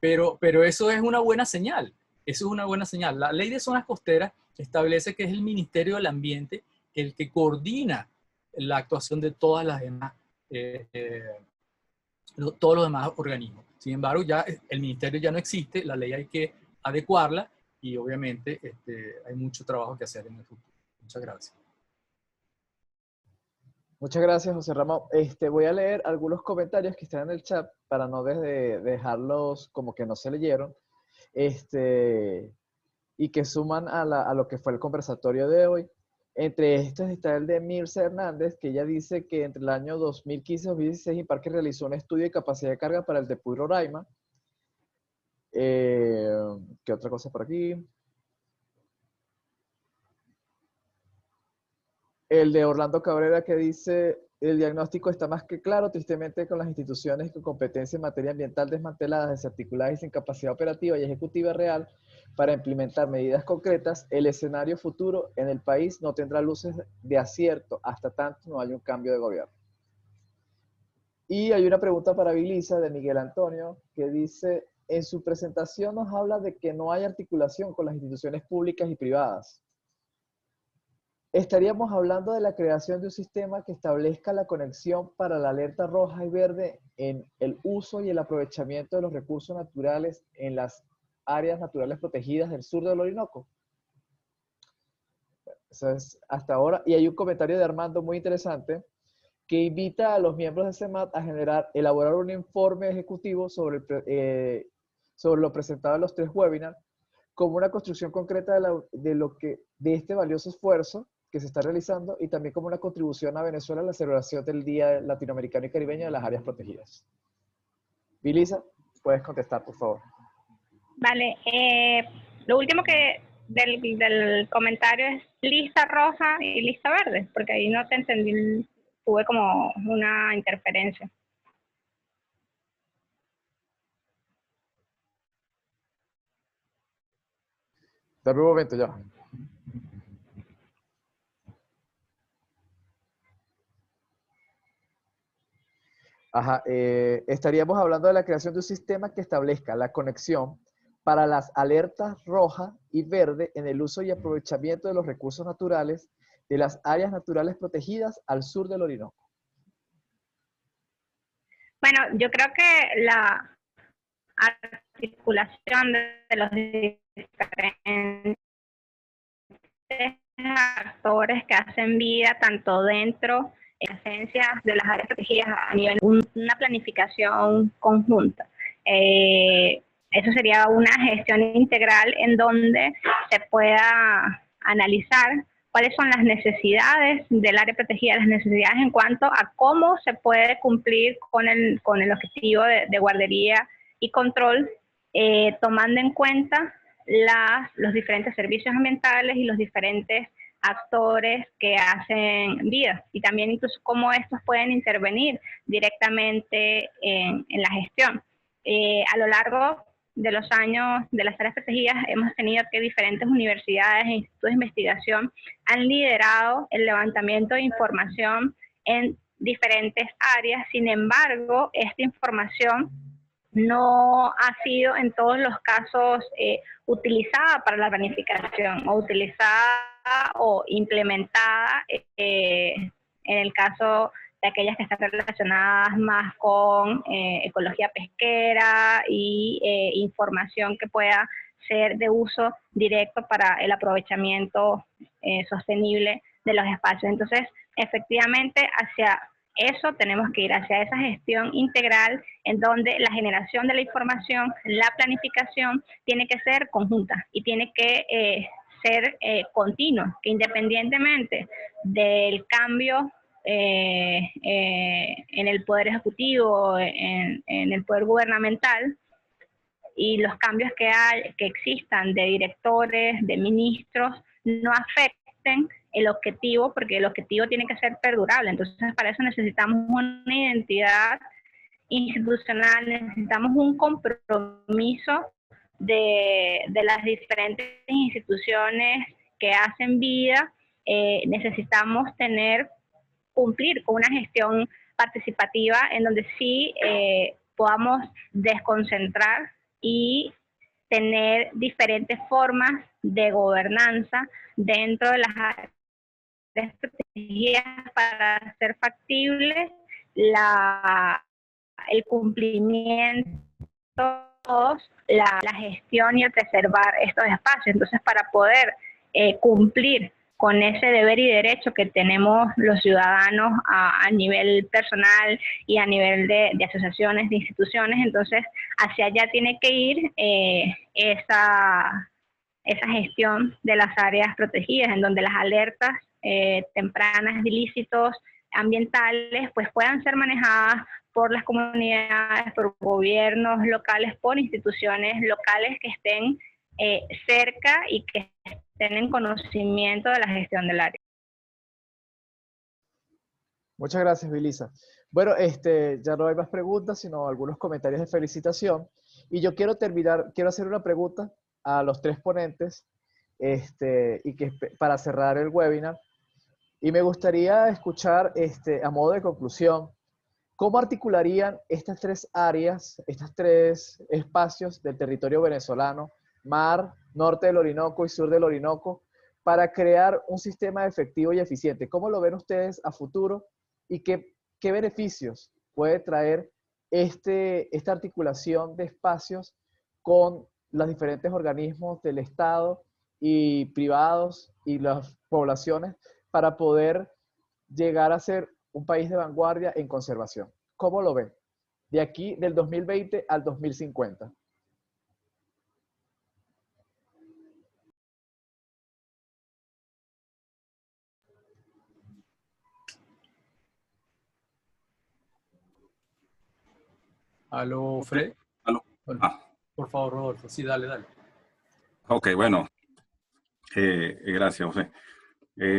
pero eso es una buena señal. Eso es una buena señal. La ley de zonas costeras establece que es el Ministerio del Ambiente el que coordina la actuación de todas las demás, todos los demás organismos. Sin embargo, ya el ministerio ya no existe, la ley hay que adecuarla, y obviamente hay mucho trabajo que hacer en el futuro. Muchas gracias. Muchas gracias, José Ramón. Voy a leer algunos comentarios que están en el chat para no dejarlos como que no se leyeron, y que suman a lo que fue el conversatorio de hoy. Entre estos está el de Mirza Hernández, que ella dice que entre el año 2015 y 2016 Imparque realizó un estudio de capacidad de carga para el Tepuy Roraima. ¿Qué otra cosa por aquí? El de Orlando Cabrera, que dice, el diagnóstico está más que claro, tristemente con las instituciones con competencia en materia ambiental desmanteladas, desarticuladas y sin capacidad operativa y ejecutiva real para implementar medidas concretas, el escenario futuro en el país no tendrá luces de acierto hasta tanto no haya un cambio de gobierno. Y hay una pregunta para Vilisa de Miguel Antonio, que dice, en su presentación nos habla de que no hay articulación con las instituciones públicas y privadas. Estaríamos hablando de la creación de un sistema que establezca la conexión para la alerta roja y verde en el uso y el aprovechamiento de los recursos naturales en las áreas naturales protegidas del sur del Orinoco. Eso es hasta ahora. Y hay un comentario de Armando muy interesante que invita a los miembros de CEMAT a elaborar un informe ejecutivo sobre lo presentado en los 3 webinars, como una construcción concreta de este valioso esfuerzo que se está realizando, y también como una contribución a Venezuela a la celebración del Día Latinoamericano y Caribeño de las Áreas Protegidas. Vilisa, puedes contestar, por favor. Vale, lo último del comentario es lista roja y lista verde, porque ahí no te entendí, tuve como una interferencia. Dame un momento ya. Ajá, estaríamos hablando de la creación de un sistema que establezca la conexión para las alertas roja y verde en el uso y aprovechamiento de los recursos naturales de las áreas naturales protegidas al sur del Orinoco. Bueno, yo creo que la articulación de los diferentes actores que hacen vida tanto dentro en esencias de las áreas protegidas a nivel una planificación conjunta. Eso sería una gestión integral en donde se pueda analizar cuáles son las necesidades del área protegida, las necesidades en cuanto a cómo se puede cumplir con el objetivo de guardería y control, tomando en cuenta los diferentes servicios ambientales y los diferentes actores que hacen vida, y también incluso cómo estos pueden intervenir directamente en la gestión. A lo largo de los años de las áreas protegidas hemos tenido que diferentes universidades e institutos de investigación han liderado el levantamiento de información en diferentes áreas. Sin embargo, esta información no ha sido en todos los casos utilizada para la planificación o utilizada o implementada en el caso de aquellas que están relacionadas más con ecología pesquera y información que pueda ser de uso directo para el aprovechamiento sostenible de los espacios. Entonces, efectivamente, hacia eso tenemos que ir, hacia esa gestión integral en donde la generación de la información, la planificación, tiene que ser conjunta y tiene que ser continua, que independientemente del cambio en el poder ejecutivo, en el poder gubernamental, y los cambios que existan de directores, de ministros, no afecten el objetivo, porque el objetivo tiene que ser perdurable. Entonces, para eso necesitamos una identidad institucional, necesitamos un compromiso de las diferentes instituciones que hacen vida. Necesitamos cumplir con una gestión participativa en donde sí podamos desconcentrar y tener diferentes formas de gobernanza dentro de las áreas protegidas para hacer factible el cumplimiento, la gestión y el preservar estos espacios. Entonces, para poder cumplir con ese deber y derecho que tenemos los ciudadanos a nivel personal y a nivel de asociaciones, de instituciones, entonces hacia allá tiene que ir esa gestión de las áreas protegidas, en donde las alertas tempranas de ilícitos ambientales pues puedan ser manejadas por las comunidades, por gobiernos locales, por instituciones locales que estén cerca y que estén en conocimiento de la gestión del área. Muchas gracias, Vilisa. Bueno, ya no hay más preguntas, sino algunos comentarios de felicitación. Y yo quiero hacer una pregunta a los tres ponentes, para cerrar el webinar. Y me gustaría escuchar, a modo de conclusión, ¿cómo articularían estas tres áreas, estos tres espacios del territorio venezolano, mar, norte del Orinoco y sur del Orinoco, para crear un sistema efectivo y eficiente? ¿Cómo lo ven ustedes a futuro y qué beneficios puede traer esta articulación de espacios con los diferentes organismos del Estado y privados y las poblaciones para poder llegar a ser un país de vanguardia en conservación? ¿Cómo lo ven? De aquí, del 2020 al 2050. Aló, Fred. Aló. Bueno, por favor, Rodolfo. Sí, dale. Ok, bueno. Gracias, José.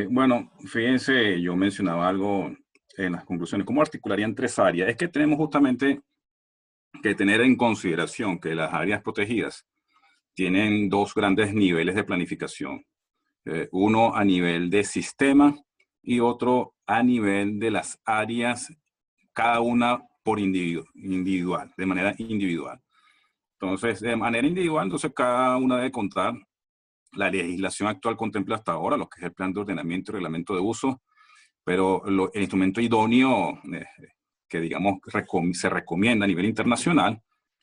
Bueno, fíjense, yo mencionaba algo en las conclusiones. ¿Cómo articularían tres áreas? Es que tenemos justamente que tener en consideración que las áreas protegidas tienen dos grandes niveles de planificación. Uno a nivel de sistema y otro a nivel de las áreas, cada una por individual, de manera individual. Entonces, de manera individual, entonces cada una debe contar. La legislación actual contempla hasta ahora lo que es el plan de ordenamiento y reglamento de uso, pero el instrumento idóneo que, digamos, se recomienda a nivel internacional,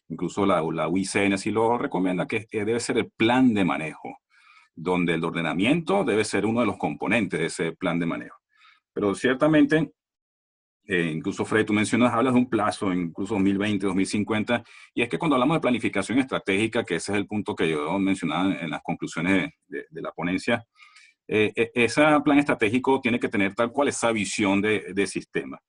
incluso la UICN así lo recomienda, que debe ser el plan de manejo, donde el ordenamiento debe ser uno de los componentes de ese plan de manejo. Pero ciertamente, incluso Fred, tú hablas de un plazo, incluso 2020, 2050, y es que cuando hablamos de planificación estratégica, que ese es el punto que yo mencionaba en las conclusiones de la ponencia, ese plan estratégico tiene que tener tal cual esa visión de sistema.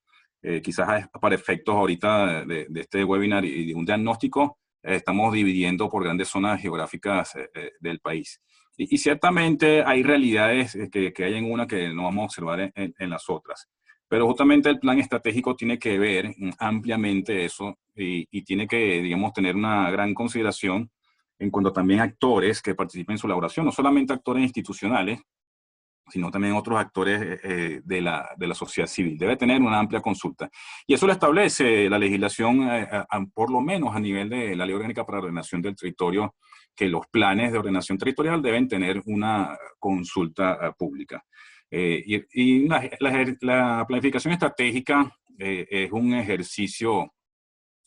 Quizás para efectos ahorita de este webinar y de un diagnóstico, estamos dividiendo por grandes zonas geográficas del país. Y ciertamente hay realidades que hay en una que no vamos a observar en las otras. Pero justamente el plan estratégico tiene que ver ampliamente eso y tiene que, digamos, tener una gran consideración en cuanto también a actores que participen en su elaboración, no solamente actores institucionales, sino también otros actores de la sociedad civil. Debe tener una amplia consulta. Y eso lo establece la legislación, por lo menos a nivel de la Ley Orgánica para la Ordenación del Territorio, que los planes de ordenación territorial deben tener una consulta pública. La planificación estratégica es un ejercicio,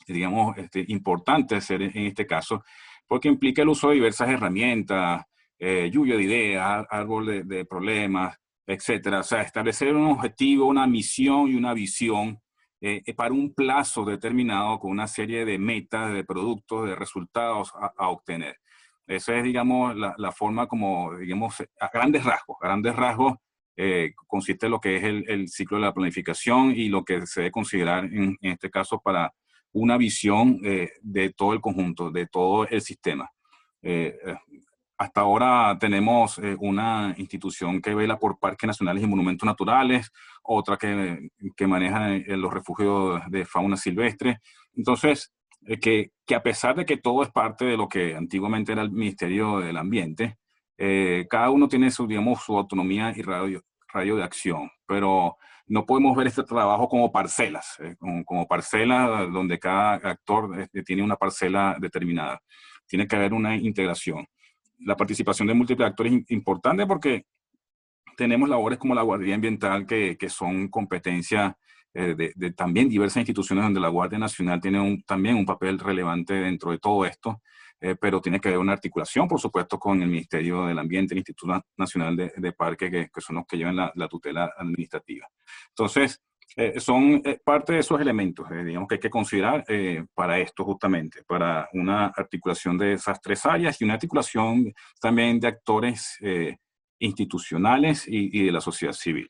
digamos, importante hacer en este caso, porque implica el uso de diversas herramientas, lluvia de ideas, árbol de problemas, etcétera. O sea, establecer un objetivo, una misión y una visión para un plazo determinado con una serie de metas, de productos, de resultados a obtener. Esa es, digamos, la forma como, digamos, a grandes rasgos, consiste en lo que es el ciclo de la planificación y lo que se debe considerar en este caso para una visión de todo el conjunto, de todo el sistema. Hasta ahora tenemos una institución que vela por parques nacionales y monumentos naturales, otra que maneja los refugios de fauna silvestre. Entonces, que a pesar de que todo es parte de lo que antiguamente era el Ministerio del Ambiente, cada uno tiene su, digamos, su autonomía y radio de acción, pero no podemos ver este trabajo como parcelas, como parcelas donde cada actor tiene una parcela determinada. Tiene que haber una integración. La participación de múltiples actores es importante porque tenemos labores como la Guardia Ambiental que son competencia de también diversas instituciones donde la Guardia Nacional tiene también un papel relevante dentro de todo esto, pero tiene que haber una articulación, por supuesto, con el Ministerio del Ambiente, el Instituto Nacional de Parques, que son los que llevan la tutela administrativa. Entonces, son parte de esos elementos, digamos, que hay que considerar para esto justamente, para una articulación de esas tres áreas y una articulación también de actores institucionales y de la sociedad civil.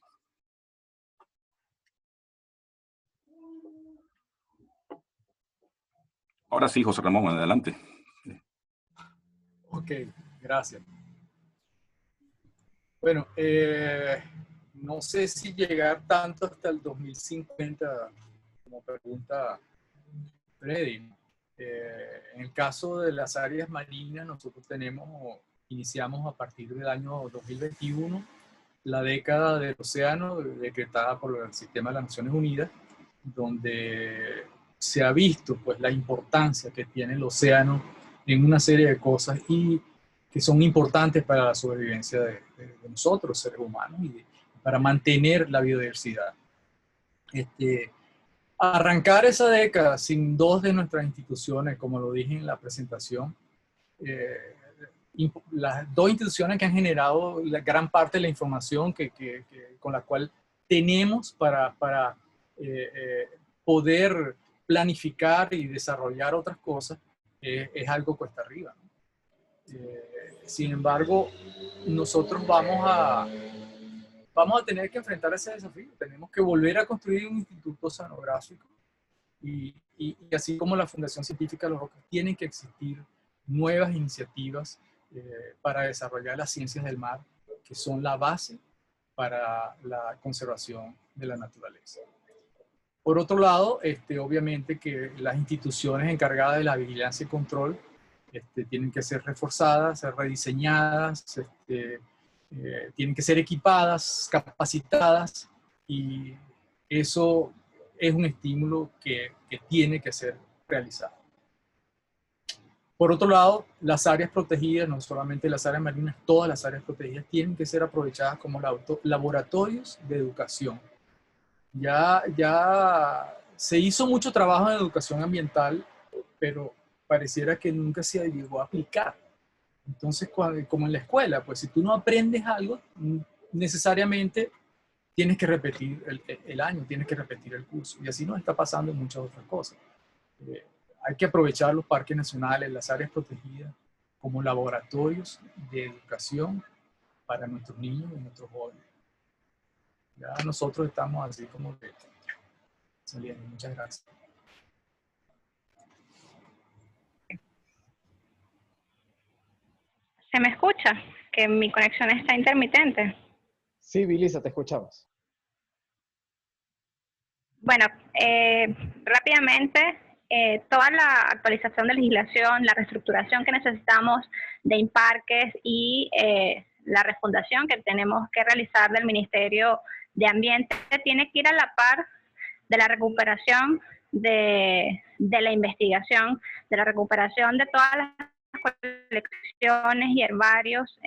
Ahora sí, José Ramón, adelante. Ok, gracias. Bueno, no sé si llegar tanto hasta el 2050 como pregunta Freddy. En el caso de las áreas marinas, nosotros iniciamos a partir del año 2021 la década del océano decretada por el Sistema de las Naciones Unidas, donde se ha visto pues la importancia que tiene el océano en una serie de cosas y que son importantes para la sobrevivencia de nosotros, seres humanos, y para mantener la biodiversidad. Arrancar esa década sin dos de nuestras instituciones, como lo dije en la presentación, las dos instituciones que han generado la gran parte de la información con la cual tenemos para poder planificar y desarrollar otras cosas, es algo cuesta arriba, ¿no? Sin embargo, nosotros vamos a tener que enfrentar ese desafío. Tenemos que volver a construir un instituto oceanográfico y así como la Fundación Científica Los Roques, tienen que existir nuevas iniciativas para desarrollar las ciencias del mar, que son la base para la conservación de la naturaleza. Por otro lado, obviamente que las instituciones encargadas de la vigilancia y control tienen que ser reforzadas, ser rediseñadas, tienen que ser equipadas, capacitadas, y eso es un estímulo que tiene que ser realizado. Por otro lado, las áreas protegidas, no solamente las áreas marinas, todas las áreas protegidas tienen que ser aprovechadas como laboratorios de educación. Ya se hizo mucho trabajo en educación ambiental, pero pareciera que nunca se llegó a aplicar. Entonces, como en la escuela, pues si tú no aprendes algo, necesariamente tienes que repetir el año, tienes que repetir el curso. Y así nos está pasando en muchas otras cosas. Hay que aprovechar los parques nacionales, las áreas protegidas, como laboratorios de educación para nuestros niños y nuestros jóvenes. Ya nosotros estamos así como que saliendo. Muchas gracias. ¿Se me escucha? Que mi conexión está intermitente. Sí, Vilisa, te escuchamos. Bueno, rápidamente, toda la actualización de legislación, la reestructuración que necesitamos de INPARQUES y la refundación que tenemos que realizar del Ministerio de Ambiente tiene que ir a la par de la recuperación de la investigación, de la recuperación de todas las colecciones y herbarios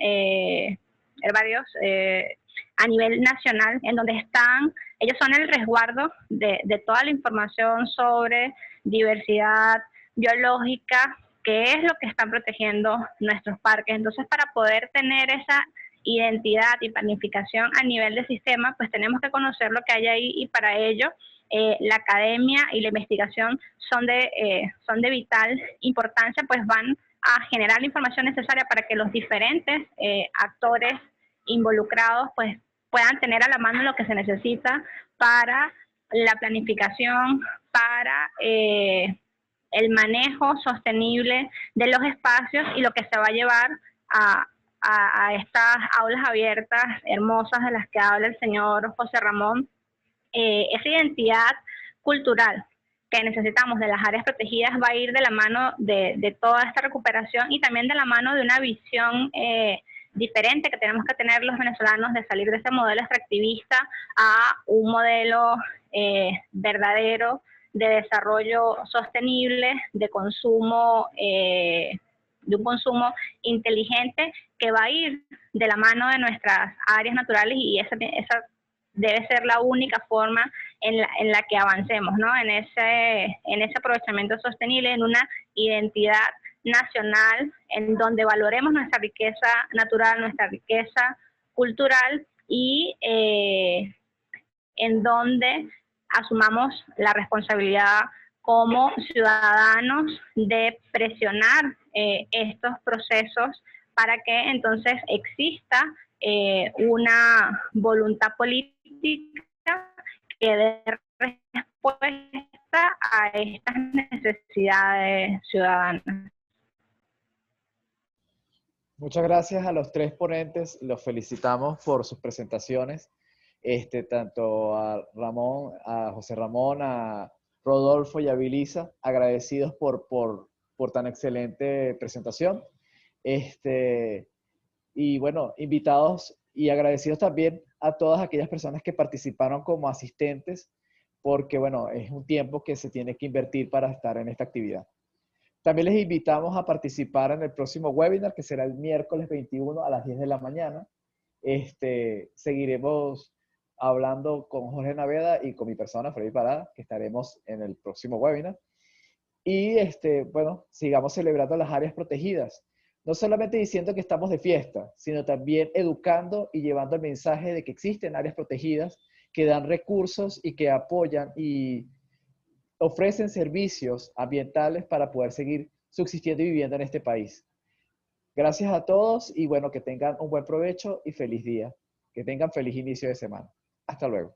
a nivel nacional, en donde están, ellos son el resguardo de toda la información sobre diversidad biológica, que es lo que están protegiendo nuestros parques. Entonces, para poder tener esa identidad y planificación a nivel de sistema, pues tenemos que conocer lo que hay ahí, y para ello la academia y la investigación son de vital importancia, pues van a generar la información necesaria para que los diferentes actores involucrados pues puedan tener a la mano lo que se necesita para la planificación, para el manejo sostenible de los espacios y lo que se va a llevar a estas aulas abiertas hermosas de las que habla el señor José Ramón. Esa identidad cultural que necesitamos de las áreas protegidas va a ir de la mano de toda esta recuperación, y también de la mano de una visión diferente que tenemos que tener los venezolanos, de salir de ese modelo extractivista a un modelo verdadero de desarrollo sostenible, de consumo, de un consumo inteligente que va a ir de la mano de nuestras áreas naturales, y esa debe ser la única forma en la que avancemos, ¿no? En ese aprovechamiento sostenible, en una identidad nacional, en donde valoremos nuestra riqueza natural, nuestra riqueza cultural, y en donde asumamos la responsabilidad como ciudadanos de presionar estos procesos para que entonces exista una voluntad política que dé respuesta a estas necesidades ciudadanas. Muchas gracias a los tres ponentes, los felicitamos por sus presentaciones, tanto a Ramón, a José Ramón, a Rodolfo y a Vilisa, agradecidos por tan excelente presentación. Y bueno, invitados y agradecidos también a todas aquellas personas que participaron como asistentes, porque bueno, es un tiempo que se tiene que invertir para estar en esta actividad. También les invitamos a participar en el próximo webinar, que será el miércoles 21 a las 10 de la mañana. Seguiremos hablando con Jorge Naveda y con mi persona, Freddy Parada, que estaremos en el próximo webinar. Y bueno, sigamos celebrando las áreas protegidas. No solamente diciendo que estamos de fiesta, sino también educando y llevando el mensaje de que existen áreas protegidas que dan recursos y que apoyan y ofrecen servicios ambientales para poder seguir subsistiendo y viviendo en este país. Gracias a todos y bueno, que tengan un buen provecho y feliz día. Que tengan feliz inicio de semana. Hasta luego.